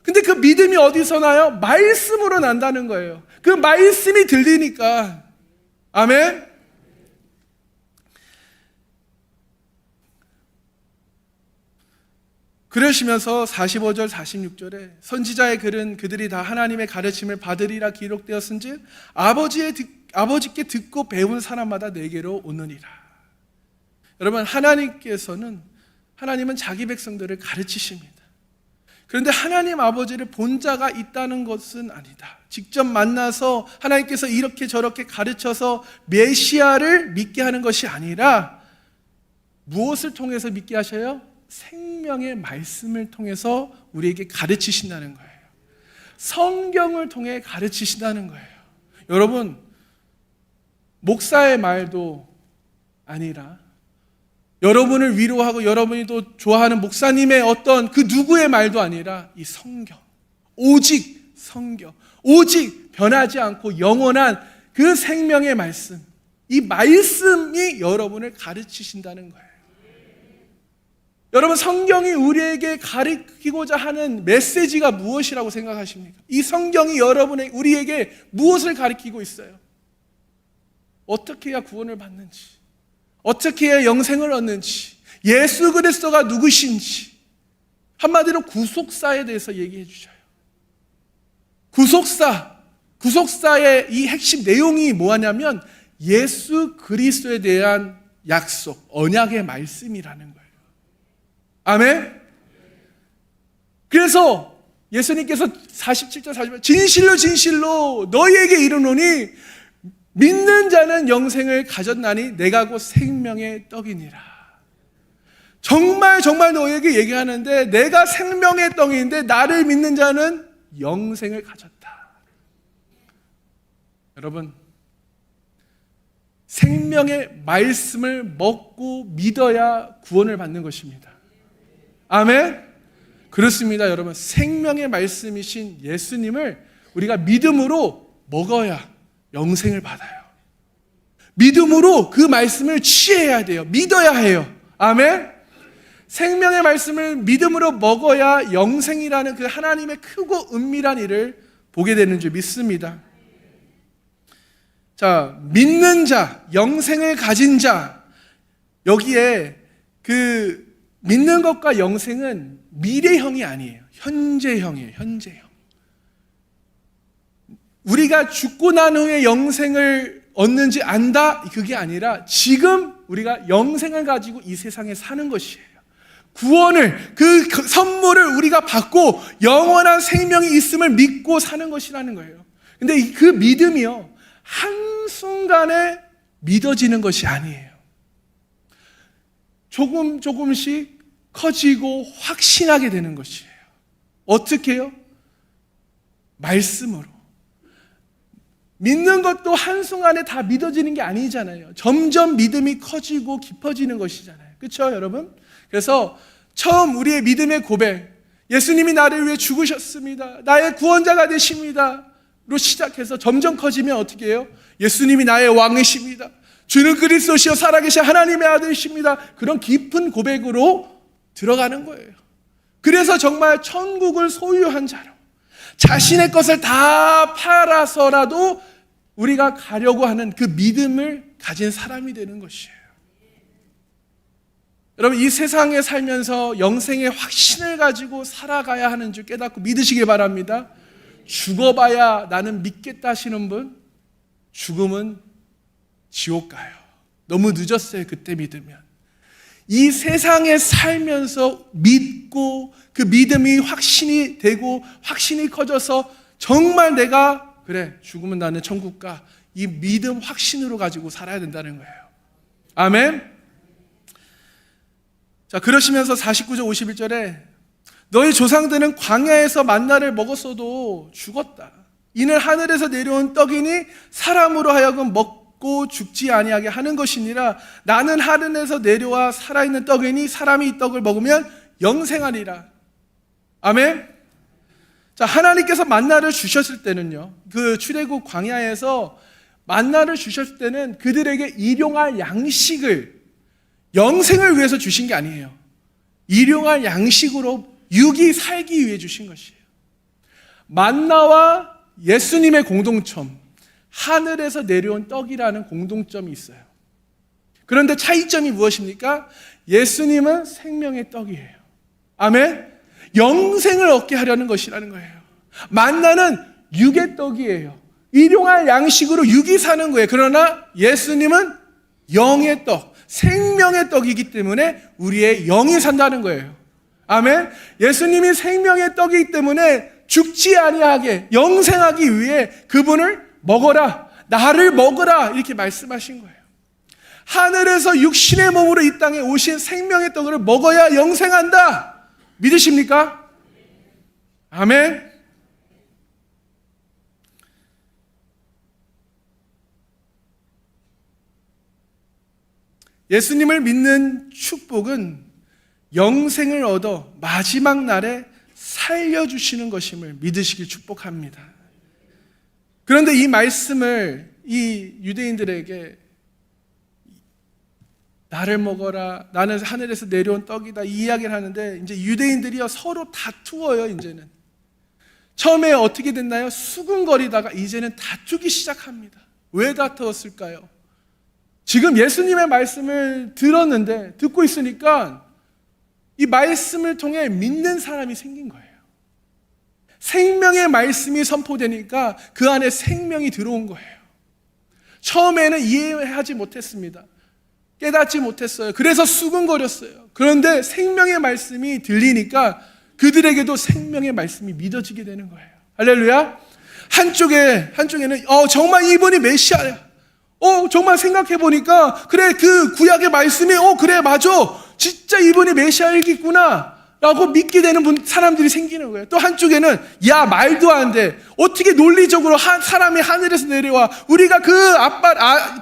근데 그 믿음이 어디서 나요? 말씀으로 난다는 거예요. 그 말씀이 들리니까. 아멘. 그러시면서 45절 46절에 선지자의 글은 그들이 다 하나님의 가르침을 받으리라 기록되었은즉 아버지께 듣고 배운 사람마다 내게로 오느니라. 여러분, 하나님은 자기 백성들을 가르치십니다. 그런데 하나님 아버지를 본 자가 있다는 것은 아니다. 직접 만나서 하나님께서 이렇게 저렇게 가르쳐서 메시아를 믿게 하는 것이 아니라 무엇을 통해서 믿게 하셔요? 생명의 말씀을 통해서 우리에게 가르치신다는 거예요. 성경을 통해 가르치신다는 거예요. 여러분, 목사의 말도 아니라 여러분을 위로하고 여러분이 또 좋아하는 목사님의 어떤 그 누구의 말도 아니라 이 성경, 오직 성경, 오직 변하지 않고 영원한 그 생명의 말씀, 이 말씀이 여러분을 가르치신다는 거예요. 여러분, 성경이 우리에게 가르치고자 하는 메시지가 무엇이라고 생각하십니까? 이 성경이 우리에게 무엇을 가르치고 있어요? 어떻게 해야 구원을 받는지, 어떻게 해야 영생을 얻는지, 예수 그리스도가 누구신지, 한마디로 구속사에 대해서 얘기해 주셔요. 구속사의 이 핵심 내용이 뭐냐면 예수 그리스도에 대한 약속, 언약의 말씀이라는 거예요. 아멘? 그래서 예수님께서 47절 48절 진실로 진실로 너희에게 이르노니 믿는 자는 영생을 가졌나니 내가 곧 생명의 떡이니라. 정말 너희에게 얘기하는데 내가 생명의 떡인데 나를 믿는 자는 영생을 가졌다. 여러분, 생명의 말씀을 먹고 믿어야 구원을 받는 것입니다. 아멘? 그렇습니다, 여러분. 생명의 말씀이신 예수님을 우리가 믿음으로 먹어야 영생을 받아요. 믿음으로 그 말씀을 취해야 돼요. 믿어야 해요. 아멘? 생명의 말씀을 믿음으로 먹어야 영생이라는 그 하나님의 크고 은밀한 일을 보게 되는 줄 믿습니다. 자, 믿는 자, 영생을 가진 자, 여기에 그 믿는 것과 영생은 미래형이 아니에요. 현재형이에요. 현재형. 우리가 죽고 난 후에 영생을 얻는지 안다, 그게 아니라 지금 우리가 영생을 가지고 이 세상에 사는 것이에요. 구원을, 그 선물을 우리가 받고 영원한 생명이 있음을 믿고 사는 것이라는 거예요. 근데 그 믿음이요, 한순간에 믿어지는 것이 아니에요. 조금씩 커지고 확신하게 되는 것이에요. 어떻게 해요? 말씀으로. 믿는 것도 한순간에 다 믿어지는 게 아니잖아요. 점점 믿음이 커지고 깊어지는 것이잖아요. 그렇죠, 여러분? 그래서 처음 우리의 믿음의 고백, 예수님이 나를 위해 죽으셨습니다, 나의 구원자가 되십니다 로 시작해서 점점 커지면 어떻게 해요? 예수님이 나의 왕이십니다, 주는 그리스도시여 살아계신 하나님의 아들이십니다. 그런 깊은 고백으로 들어가는 거예요. 그래서 정말 천국을 소유한 자로 자신의 것을 다 팔아서라도 우리가 가려고 하는 그 믿음을 가진 사람이 되는 것이에요. 여러분, 이 세상에 살면서 영생의 확신을 가지고 살아가야 하는 줄 깨닫고 믿으시기 바랍니다. 죽어봐야 나는 믿겠다 하시는 분, 죽음은 지옥 가요. 너무 늦었어요. 그때 믿으면. 이 세상에 살면서 믿고 그 믿음이 확신이 되고 확신이 커져서 정말 내가 그래, 죽으면 나는 천국 가, 이 믿음 확신으로 가지고 살아야 된다는 거예요. 아멘. 자, 그러시면서 49절 51절에 너희 조상들은 광야에서 만나를 먹었어도 죽었다. 이는 하늘에서 내려온 떡이니 사람으로 하여금 먹고 죽지 아니하게 하는 것이니라. 나는 하늘에서 내려와 살아있는 떡이니 사람이 이 떡을 먹으면 영생하리라. 아멘. 자, 하나님께서 만나를 주셨을 때는요, 그 출애굽 광야에서 만나를 주셨을 때는 그들에게 일용할 양식을, 영생을 위해서 주신 게 아니에요. 일용할 양식으로 육이 살기 위해 주신 것이에요. 만나와 예수님의 공동점, 하늘에서 내려온 떡이라는 공동점이 있어요. 그런데 차이점이 무엇입니까? 예수님은 생명의 떡이에요. 아멘. 영생을 얻게 하려는 것이라는 거예요. 만나는 육의 떡이에요. 일용할 양식으로 육이 사는 거예요. 그러나 예수님은 영의 떡, 생명의 떡이기 때문에 우리의 영이 산다는 거예요. 아멘. 예수님이 생명의 떡이기 때문에 죽지 아니하게 영생하기 위해 그분을 먹어라, 나를 먹어라, 이렇게 말씀하신 거예요. 하늘에서 육신의 몸으로 이 땅에 오신 생명의 떡을 먹어야 영생한다. 믿으십니까? 아멘. 예수님을 믿는 축복은 영생을 얻어 마지막 날에 살려주시는 것임을 믿으시길 축복합니다. 그런데 이 말씀을 이 유대인들에게 나를 먹어라, 나는 하늘에서 내려온 떡이다, 이 이야기를 하는데 이제 유대인들이요 서로 다투어요. 이제는 처음에 어떻게 됐나요? 수군거리다가 이제는 다투기 시작합니다. 왜 다투었을까요? 지금 예수님의 말씀을 들었는데, 듣고 있으니까 이 말씀을 통해 믿는 사람이 생긴 거예요. 생명의 말씀이 선포되니까 그 안에 생명이 들어온 거예요. 처음에는 이해하지 못했습니다. 깨닫지 못했어요. 그래서 수군거렸어요. 그런데 생명의 말씀이 들리니까 그들에게도 생명의 말씀이 믿어지게 되는 거예요. 할렐루야. 한쪽에는 정말 이분이 메시아야. 정말 생각해 보니까 그래, 그 구약의 말씀이 그래, 맞아, 진짜 이분이 메시아이겠구나 라고 믿게 되는 사람들이 생기는 거예요. 또 한쪽에는 야, 말도 안 돼, 어떻게 논리적으로 사람이 하늘에서 내려와, 우리가 그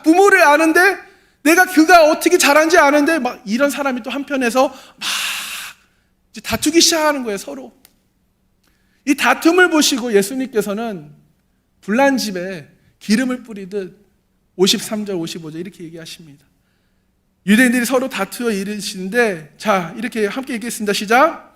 부모를 아는데 내가 그가 어떻게 자란지 아는데, 막 이런 사람이 또 한편에서 막 이제 다투기 시작하는 거예요. 서로 이 다툼을 보시고 예수님께서는 불난 집에 기름을 뿌리듯 53절 55절 이렇게 얘기하십니다. 유대인들이 서로 다투어 이르시는데, 자, 이렇게 함께 읽겠습니다. 시작.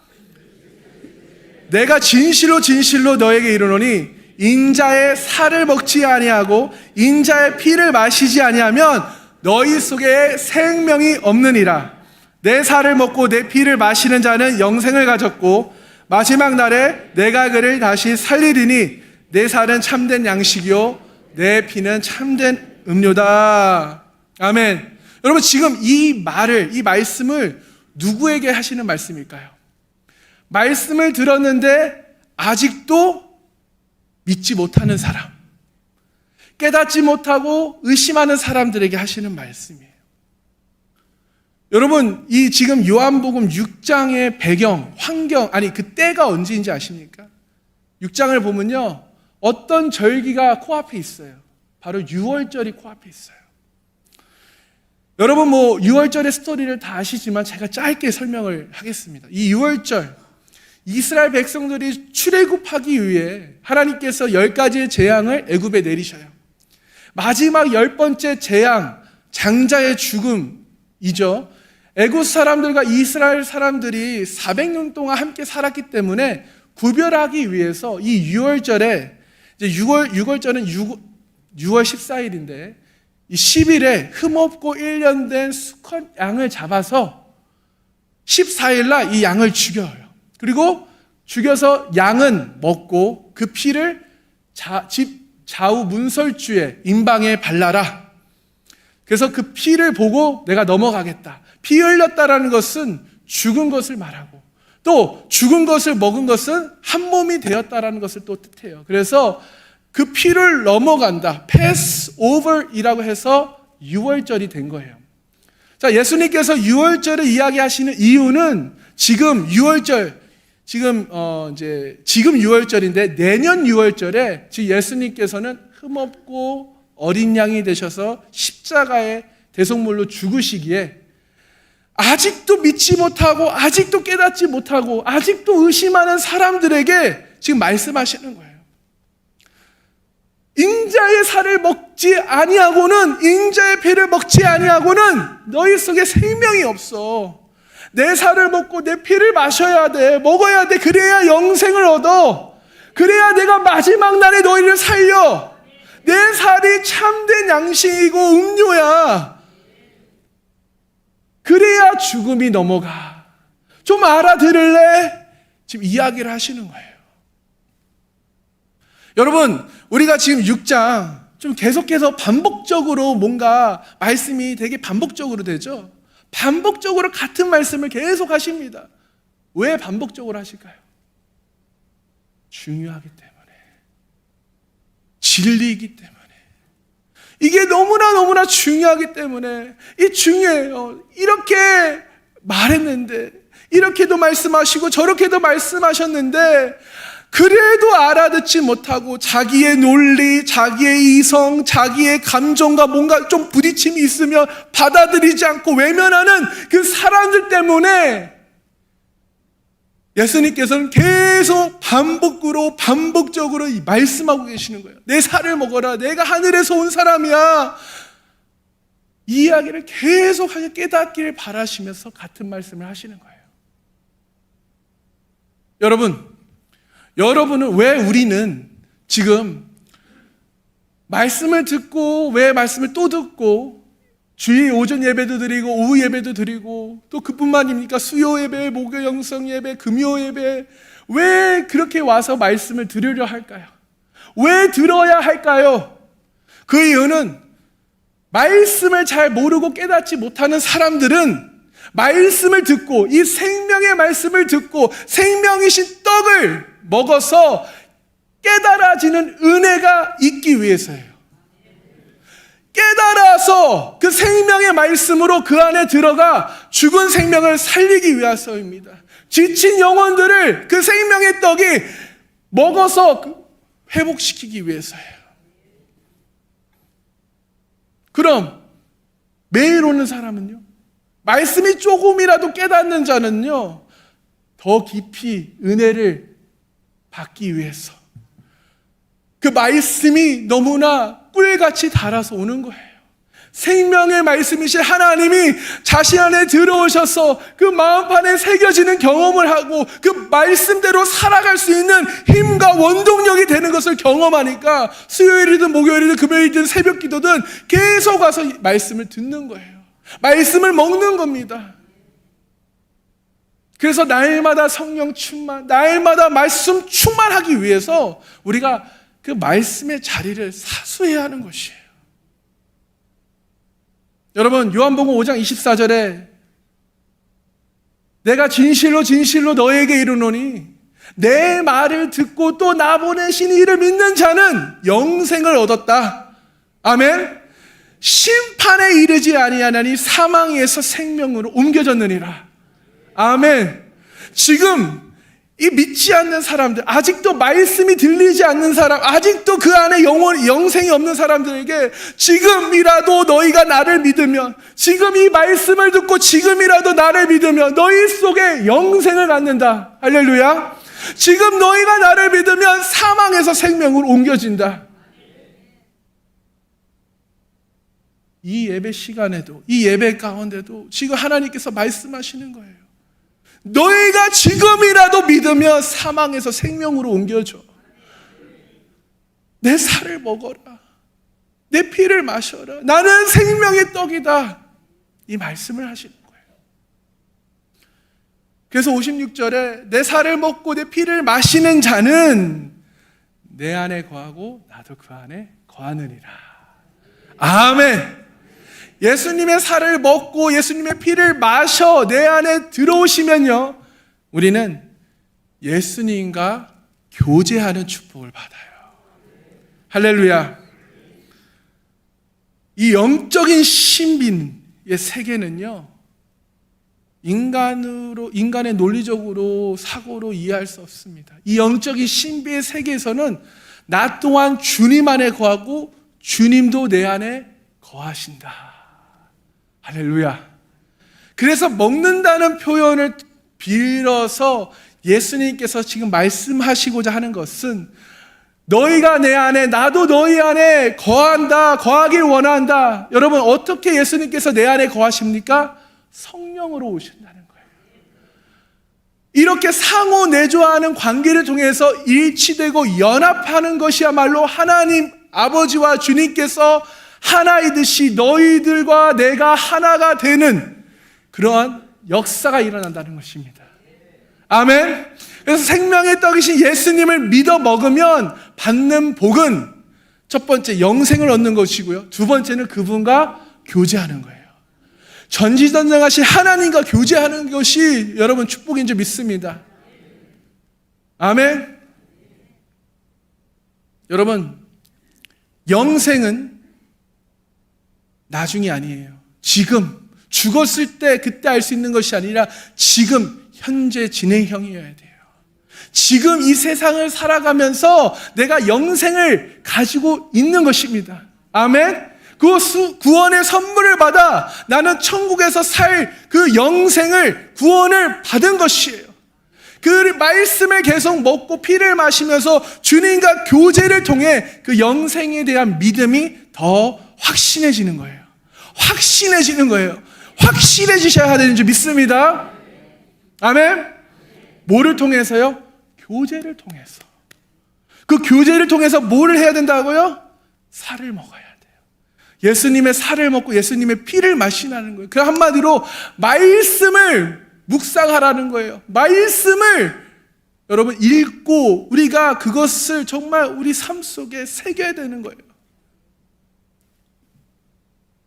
내가 진실로 진실로 너에게 이르노니 인자의 살을 먹지 아니하고 인자의 피를 마시지 아니하면 너희 속에 생명이 없느니라. 내 살을 먹고 내 피를 마시는 자는 영생을 가졌고 마지막 날에 내가 그를 다시 살리리니 내 살은 참된 양식이요 내 피는 참된 음료다. 아멘. 여러분, 지금 이 말씀을 누구에게 하시는 말씀일까요? 말씀을 들었는데 아직도 믿지 못하는 사람, 깨닫지 못하고 의심하는 사람들에게 하시는 말씀이에요. 여러분, 이 지금 요한복음 6장의 배경, 그 때가 언제인지 아십니까? 6장을 보면요, 어떤 절기가 코앞에 있어요. 바로 유월절이 코앞에 있어요. 여러분, 6월절의 스토리를 다 아시지만 제가 짧게 설명을 하겠습니다. 이 6월절, 이스라엘 백성들이 출애굽하기 위해 하나님께서 10가지의 재앙을 애굽에 내리셔요. 마지막 10번째 재앙, 장자의 죽음이죠. 애굽 사람들과 이스라엘 사람들이 400년 동안 함께 살았기 때문에 구별하기 위해서 이 6월절에, 이제 6월절은 6월 14일인데 이 10일에 흠없고 1년 된 수컷 양을 잡아서 14일 날 이 양을 죽여요. 그리고 죽여서 양은 먹고 그 피를 집 좌우 문설주에 임방에 발라라. 그래서 그 피를 보고 내가 넘어가겠다. 피 흘렸다라는 것은 죽은 것을 말하고, 또 죽은 것을 먹은 것은 한 몸이 되었다라는 것을 또 뜻해요. 그래서 그 피를 넘어간다, 패스 오버이라고 해서 6월절이 된 거예요. 자, 예수님께서 6월절을 이야기하시는 이유는 지금 6월절, 지금 6월절인데 내년 6월절에 지금 예수님께서는 흠없고 어린 양이 되셔서 십자가의 대속물로 죽으시기에 아직도 믿지 못하고 아직도 깨닫지 못하고 아직도 의심하는 사람들에게 지금 말씀하시는 거예요. 인자의 살을 먹지 아니하고는, 인자의 피를 먹지 아니하고는 너희 속에 생명이 없어. 내 살을 먹고 내 피를 마셔야 돼, 먹어야 돼. 그래야 영생을 얻어. 그래야 내가 마지막 날에 너희를 살려. 내 살이 참된 양식이고 음료야. 그래야 죽음이 넘어가. 좀 알아들을래? 지금 이야기를 하시는 거예요. 여러분, 우리가 지금 6장 좀 계속해서 반복적으로 뭔가 말씀이 되게 반복적으로 되죠. 반복적으로 같은 말씀을 계속 하십니다. 왜 반복적으로 하실까요? 중요하기 때문에, 진리이기 때문에, 이게 너무나 중요하기 때문에. 이 중요해요. 이렇게 말했는데, 이렇게도 말씀하시고 저렇게도 말씀하셨는데 그래도 알아듣지 못하고 자기의 논리, 자기의 이성, 자기의 감정과 뭔가 좀 부딪힘이 있으면 받아들이지 않고 외면하는 그 사람들 때문에 예수님께서는 계속 반복적으로 말씀하고 계시는 거예요. 내 살을 먹어라. 내가 하늘에서 온 사람이야. 이 이야기를 계속하게 깨닫기를 바라시면서 같은 말씀을 하시는 거예요. 여러분은 왜 우리는 지금 말씀을 듣고 왜 말씀을 또 듣고 주일 오전 예배도 드리고 오후 예배도 드리고 또 그뿐만입니까? 수요 예배, 목요 영성 예배, 금요 예배 왜 그렇게 와서 말씀을 들으려 할까요? 왜 들어야 할까요? 그 이유는 말씀을 잘 모르고 깨닫지 못하는 사람들은 말씀을 듣고 이 생명의 말씀을 듣고 생명이신 떡을 먹어서 깨달아지는 은혜가 있기 위해서예요. 깨달아서 그 생명의 말씀으로 그 안에 들어가 죽은 생명을 살리기 위해서입니다. 지친 영혼들을 그 생명의 떡이 먹어서 회복시키기 위해서예요. 그럼 매일 오는 사람은요? 말씀이 조금이라도 깨닫는 자는요, 더 깊이 은혜를 받기 위해서 그 말씀이 너무나 꿀같이 달아서 오는 거예요. 생명의 말씀이신 하나님이 자신 안에 들어오셔서 그 마음판에 새겨지는 경험을 하고 그 말씀대로 살아갈 수 있는 힘과 원동력이 되는 것을 경험하니까 수요일이든 목요일이든 금요일이든 새벽 기도든 계속 와서 말씀을 듣는 거예요. 말씀을 먹는 겁니다. 그래서 날마다 성령 충만, 날마다 말씀 충만하기 위해서 우리가 그 말씀의 자리를 사수해야 하는 것이에요. 여러분, 요한복음 5장 24절에 내가 진실로 진실로 너에게 이르노니 내 말을 듣고 또 나 보내신 이를 믿는 자는 영생을 얻었다. 아멘. 심판에 이르지 아니하나니 사망에서 생명으로 옮겨졌느니라. 아멘. 지금 이 믿지 않는 사람들, 아직도 말씀이 들리지 않는 사람, 아직도 그 안에 영생이 없는 사람들에게 지금이라도 너희가 나를 믿으면, 지금 이 말씀을 듣고 지금이라도 나를 믿으면 너희 속에 영생을 갖는다. 할렐루야. 지금 너희가 나를 믿으면 사망에서 생명으로 옮겨진다. 이 예배 시간에도, 이 예배 가운데도 지금 하나님께서 말씀하시는 거예요. 너희가 지금이라도 믿으면 사망에서 생명으로 옮겨져. 내 살을 먹어라. 내 피를 마셔라. 나는 생명의 떡이다. 이 말씀을 하시는 거예요. 그래서 56절에 내 살을 먹고 내 피를 마시는 자는 내 안에 거하고 나도 그 안에 거하느니라. 아멘. 예수님의 살을 먹고 예수님의 피를 마셔 내 안에 들어오시면요, 우리는 예수님과 교제하는 축복을 받아요. 할렐루야. 이 영적인 신비의 세계는요, 인간의 논리적으로 사고로 이해할 수 없습니다. 이 영적인 신비의 세계에서는 나 또한 주님 안에 거하고 주님도 내 안에 거하신다. 할렐루야. 그래서 먹는다는 표현을 빌어서 예수님께서 지금 말씀하시고자 하는 것은 너희가 내 안에 나도 너희 안에 거한다, 거하길 원한다. 여러분, 어떻게 예수님께서 내 안에 거하십니까? 성령으로 오신다는 거예요. 이렇게 상호 내조하는 관계를 통해서 일치되고 연합하는 것이야말로 하나님 아버지와 주님께서 하나이듯이 너희들과 내가 하나가 되는 그러한 역사가 일어난다는 것입니다. 아멘. 그래서 생명의 떡이신 예수님을 믿어 먹으면 받는 복은 첫 번째 영생을 얻는 것이고요, 두 번째는 그분과 교제하는 거예요. 전지전능하신 하나님과 교제하는 것이 여러분 축복인 줄 믿습니다. 아멘. 여러분, 영생은 나중이 아니에요. 지금 죽었을 때 그때 알 수 있는 것이 아니라 지금 현재 진행형이어야 돼요. 지금 이 세상을 살아가면서 내가 영생을 가지고 있는 것입니다. 아멘. 그 구원의 선물을 받아 나는 천국에서 살 그 영생을 구원을 받은 것이에요. 그 말씀을 계속 먹고 피를 마시면서 주님과 교제를 통해 그 영생에 대한 믿음이 더 확신해지는 거예요. 확신해지는 거예요. 확실해지셔야 되는 줄 믿습니다. 아멘. 뭐를 통해서요? 교제를 통해서. 그 교제를 통해서 뭐를 해야 된다고요? 살을 먹어야 돼요. 예수님의 살을 먹고 예수님의 피를 마시라는 거예요. 그 한마디로 말씀을 묵상하라는 거예요. 말씀을 여러분 읽고 우리가 그것을 정말 우리 삶 속에 새겨야 되는 거예요.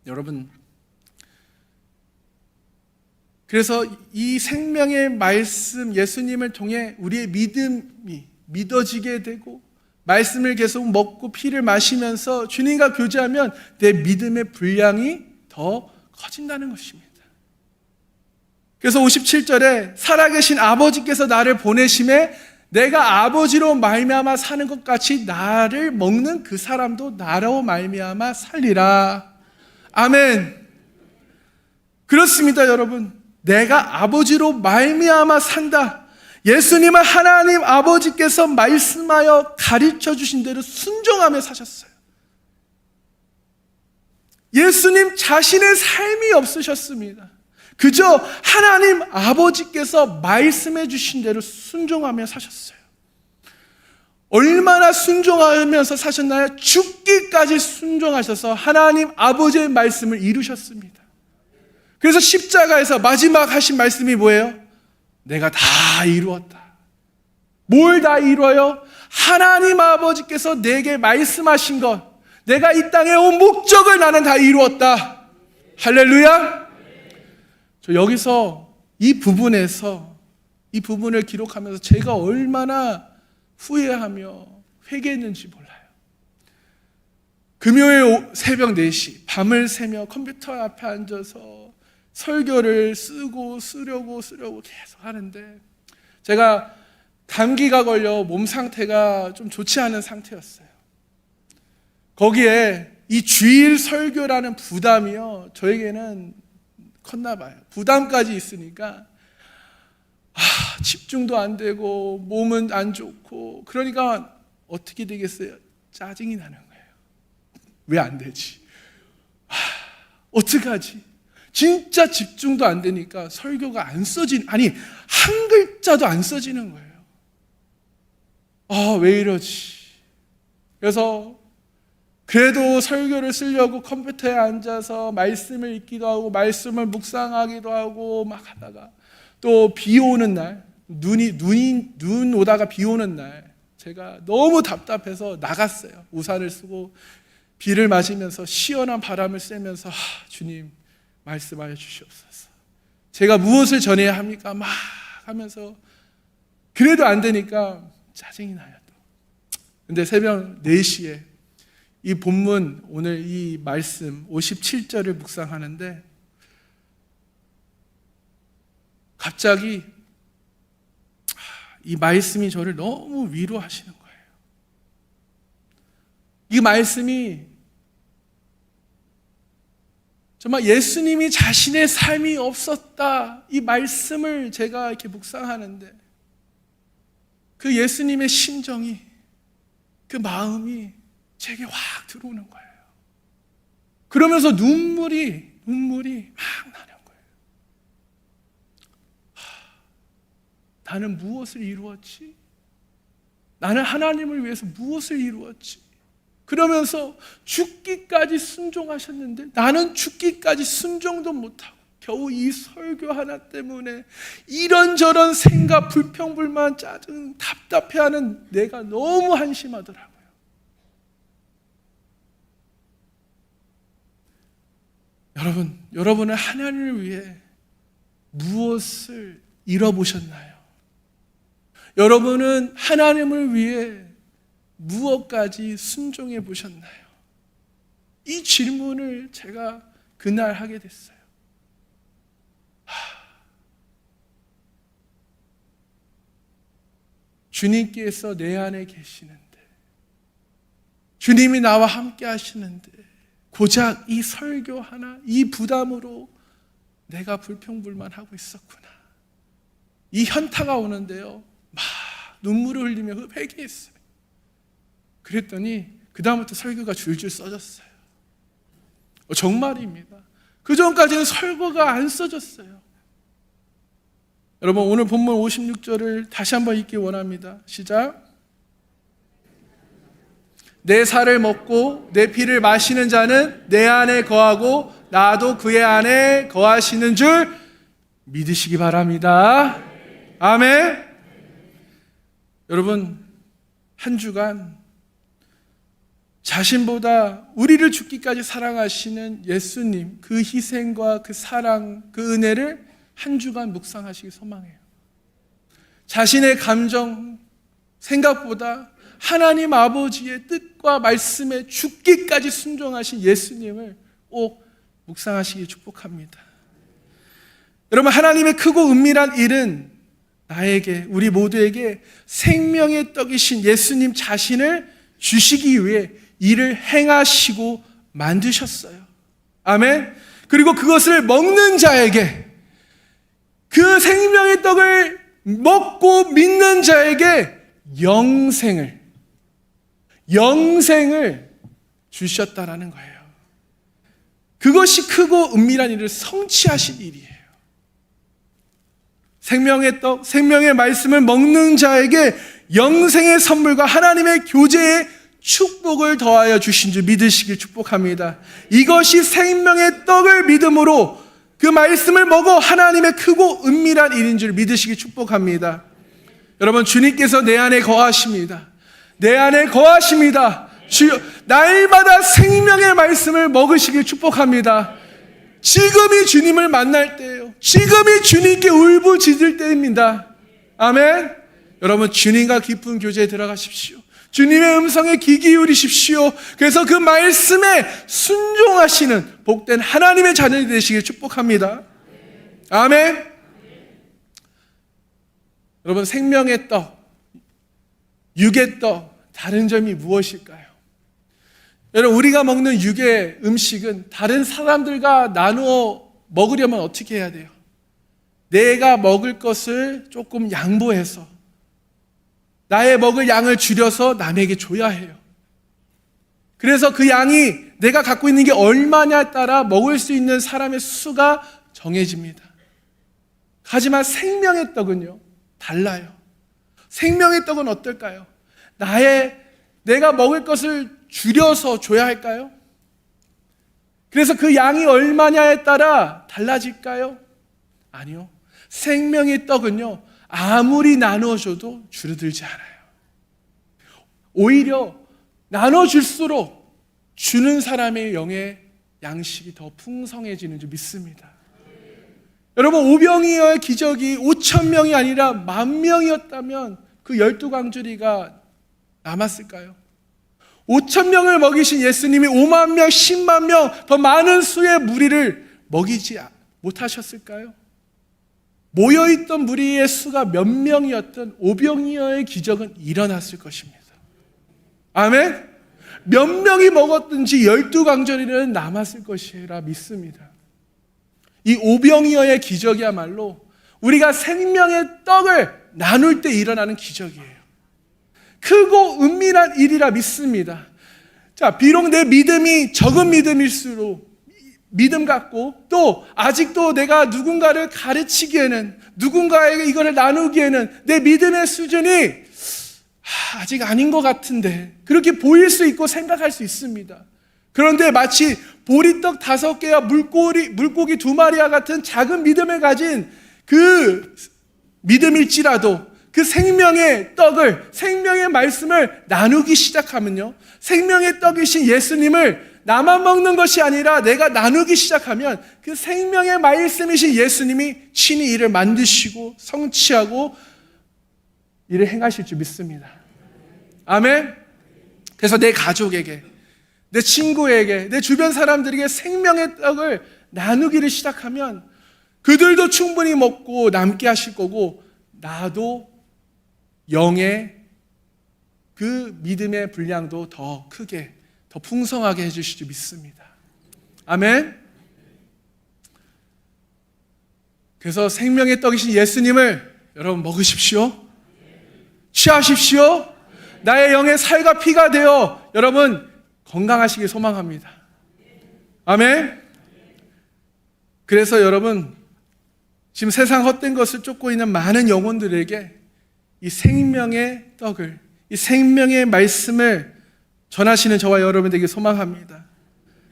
여러분, 그래서 이 생명의 말씀 예수님을 통해 우리의 믿음이 믿어지게 되고 말씀을 계속 먹고 피를 마시면서 주님과 교제하면 내 믿음의 분량이 더 커진다는 것입니다. 그래서 57절에 살아계신 아버지께서 나를 보내심에 내가 아버지로 말미암아 사는 것 같이 나를 먹는 그 사람도 나로 말미암아 살리라. 아멘. 그렇습니다, 여러분. 내가 아버지로 말미암아 산다. 예수님은 하나님 아버지께서 말씀하여 가르쳐 주신 대로 순종하며 사셨어요. 예수님 자신의 삶이 없으셨습니다. 그저 하나님 아버지께서 말씀해 주신 대로 순종하며 사셨어요. 얼마나 순종하면서 사셨나요? 죽기까지 순종하셔서 하나님 아버지의 말씀을 이루셨습니다. 그래서 십자가에서 마지막 하신 말씀이 뭐예요? 내가 다 이루었다. 뭘 다 이루어요? 하나님 아버지께서 내게 말씀하신 것, 내가 이 땅에 온 목적을 나는 다 이루었다. 할렐루야. 저 여기서 이 부분에서 이 부분을 기록하면서 제가 얼마나 후회하며 회개했는지 몰라요. 금요일 새벽 4시 밤을 새며 컴퓨터 앞에 앉아서 설교를 쓰려고 계속 하는데 제가 감기가 걸려 몸 상태가 좀 좋지 않은 상태였어요. 거기에 이 주일 설교라는 부담이요, 저에게는 컸나 봐요. 부담까지 있으니까 집중도 안 되고 몸은 안 좋고, 그러니까 어떻게 되겠어요? 짜증이 나는 거예요. 왜 안 되지? 어떡하지? 진짜 집중도 안 되니까 설교가 안 써지는, 아니 한 글자도 안 써지는 거예요. 왜 이러지? 그래서 그래도 설교를 쓰려고 컴퓨터에 앉아서 말씀을 읽기도 하고 말씀을 묵상하기도 하고 막 하다가 또 비 오는 날, 눈 오다가 비 오는 날 제가 너무 답답해서 나갔어요. 우산을 쓰고 비를 맞으면서 시원한 바람을 쐬면서 주님 말씀하여 주시옵소서. 제가 무엇을 전해야 합니까? 막 하면서 그래도 안 되니까 짜증이 나요. 근데 새벽 4시에 이 본문, 오늘 이 말씀 57절을 묵상하는데 갑자기 이 말씀이 저를 너무 위로하시는 거예요. 이 말씀이 정말 예수님이 자신의 삶이 없었다, 이 말씀을 제가 이렇게 묵상하는데 그 예수님의 심정이, 그 마음이 제게 확 들어오는 거예요. 그러면서 눈물이 막 나는 거예요. 나는 무엇을 이루었지? 나는 하나님을 위해서 무엇을 이루었지? 그러면서 죽기까지 순종하셨는데 나는 죽기까지 순종도 못하고 겨우 이 설교 하나 때문에 이런저런 생각, 불평불만, 짜증, 답답해하는 내가 너무 한심하더라고요. 여러분은 하나님을 위해 무엇을 잃어보셨나요? 여러분은 하나님을 위해 무엇까지 순종해 보셨나요? 이 질문을 제가 그날 하게 됐어요. 주님께서 내 안에 계시는데, 주님이 나와 함께 하시는데 고작 이 설교 하나, 이 부담으로 내가 불평불만하고 있었구나. 이 현타가 오는데요, 막 눈물을 흘리며 회개했어요. 그랬더니 그 다음부터 설교가 줄줄 써졌어요. 정말입니다. 그 전까지는 설거가 안 써졌어요. 여러분, 오늘 본문 56절을 다시 한번 읽기 원합니다. 시작. 내 살을 먹고 내 피를 마시는 자는 내 안에 거하고 나도 그의 안에 거하시는 줄 믿으시기 바랍니다. 아멘. 여러분, 한 주간 자신보다 우리를 죽기까지 사랑하시는 예수님, 그 희생과 그 사랑, 그 은혜를 한 주간 묵상하시기 소망해요. 자신의 감정, 생각보다 하나님 아버지의 뜻과 말씀에 죽기까지 순종하신 예수님을 꼭 묵상하시기 축복합니다. 여러분, 하나님의 크고 은밀한 일은 나에게, 우리 모두에게 생명의 떡이신 예수님 자신을 주시기 위해 일을 행하시고 만드셨어요. 아멘. 그리고 그것을 먹는 자에게, 그 생명의 떡을 먹고 믿는 자에게 영생을 주셨다라는 거예요. 그것이 크고 은밀한 일을 성취하신 일이에요. 생명의 떡, 생명의 말씀을 먹는 자에게 영생의 선물과 하나님의 교제의 축복을 더하여 주신 줄 믿으시길 축복합니다. 이것이 생명의 떡을 믿음으로 그 말씀을 먹어 하나님의 크고 은밀한 일인 줄 믿으시길 축복합니다. 여러분, 주님께서 내 안에 거하십니다. 내 안에 거하십니다. 주여, 날마다 생명의 말씀을 먹으시길 축복합니다. 지금이 주님을 만날 때예요. 지금이 주님께 울부짖을 때입니다. 아멘. 여러분, 주님과 깊은 교제에 들어가십시오. 주님의 음성에 귀 기울이십시오. 그래서 그 말씀에 순종하시는 복된 하나님의 자녀이 되시길 축복합니다. 아멘. 여러분, 생명의 떡, 육의 떡, 다른 점이 무엇일까요? 여러분, 우리가 먹는 육의 음식은 다른 사람들과 나누어 먹으려면 어떻게 해야 돼요? 내가 먹을 것을 조금 양보해서, 나의 먹을 양을 줄여서 남에게 줘야 해요. 그래서 그 양이 내가 갖고 있는 게 얼마냐에 따라 먹을 수 있는 사람의 수가 정해집니다. 하지만 생명의 떡은요, 달라요. 생명의 떡은 어떨까요? 내가 먹을 것을 줄여서 줘야 할까요? 그래서 그 양이 얼마냐에 따라 달라질까요? 아니요. 생명의 떡은요, 아무리 나누어줘도 줄어들지 않아요. 오히려 나눠줄수록 주는 사람의 영의 양식이 더 풍성해지는 줄 믿습니다. 여러분, 오병이어의 기적이 5,000명이 아니라 10,000명이었다면 그 12광주리가 남았을까요? 5,000명을 먹이신 예수님이 50,000명, 100,000명 더 많은 수의 무리를 먹이지 못하셨을까요? 모여있던 무리의 수가 몇 명이었던 오병이어의 기적은 일어났을 것입니다. 아멘? 몇 명이 먹었든지 12광주리는 남았을 것이라 믿습니다. 이 오병이어의 기적이야말로 우리가 생명의 떡을 나눌 때 일어나는 기적이에요. 크고 은밀한 일이라 믿습니다. 자, 비록 내 믿음이 적은 믿음일수록 믿음 같고, 또 아직도 내가 누군가를 가르치기에는, 누군가에게 이거를 나누기에는 내 믿음의 수준이 아직 아닌 것 같은데, 그렇게 보일 수 있고 생각할 수 있습니다. 그런데 마치 보리떡 5개와 물고기 2마리와 같은 작은 믿음을 가진 그 믿음일지라도 그 생명의 떡을, 생명의 말씀을 나누기 시작하면요, 생명의 떡이신 예수님을 나만 먹는 것이 아니라 내가 나누기 시작하면 그 생명의 말씀이신 예수님이 친히 이를 만드시고 성취하고 일을 행하실 줄 믿습니다. 아멘. 그래서 내 가족에게, 내 친구에게, 내 주변 사람들에게 생명의 떡을 나누기를 시작하면 그들도 충분히 먹고 남게 하실 거고, 나도 영의 그 믿음의 분량도 더 크게, 더 풍성하게 해주실 줄 믿습니다. 아멘. 그래서 생명의 떡이신 예수님을 여러분 먹으십시오. 취하십시오. 나의 영의 살과 피가 되어 여러분 건강하시길 소망합니다. 아멘. 그래서 여러분, 지금 세상 헛된 것을 쫓고 있는 많은 영혼들에게 이 생명의 떡을, 이 생명의 말씀을 전하시는 저와 여러분 되길 소망합니다.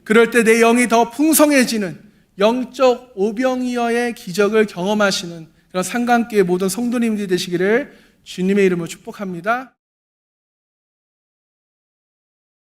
그럴 때 내 영이 더 풍성해지는 영적 오병이어의 기적을 경험하시는 그런 상관교회 모든 성도님들이 되시기를 주님의 이름으로 축복합니다.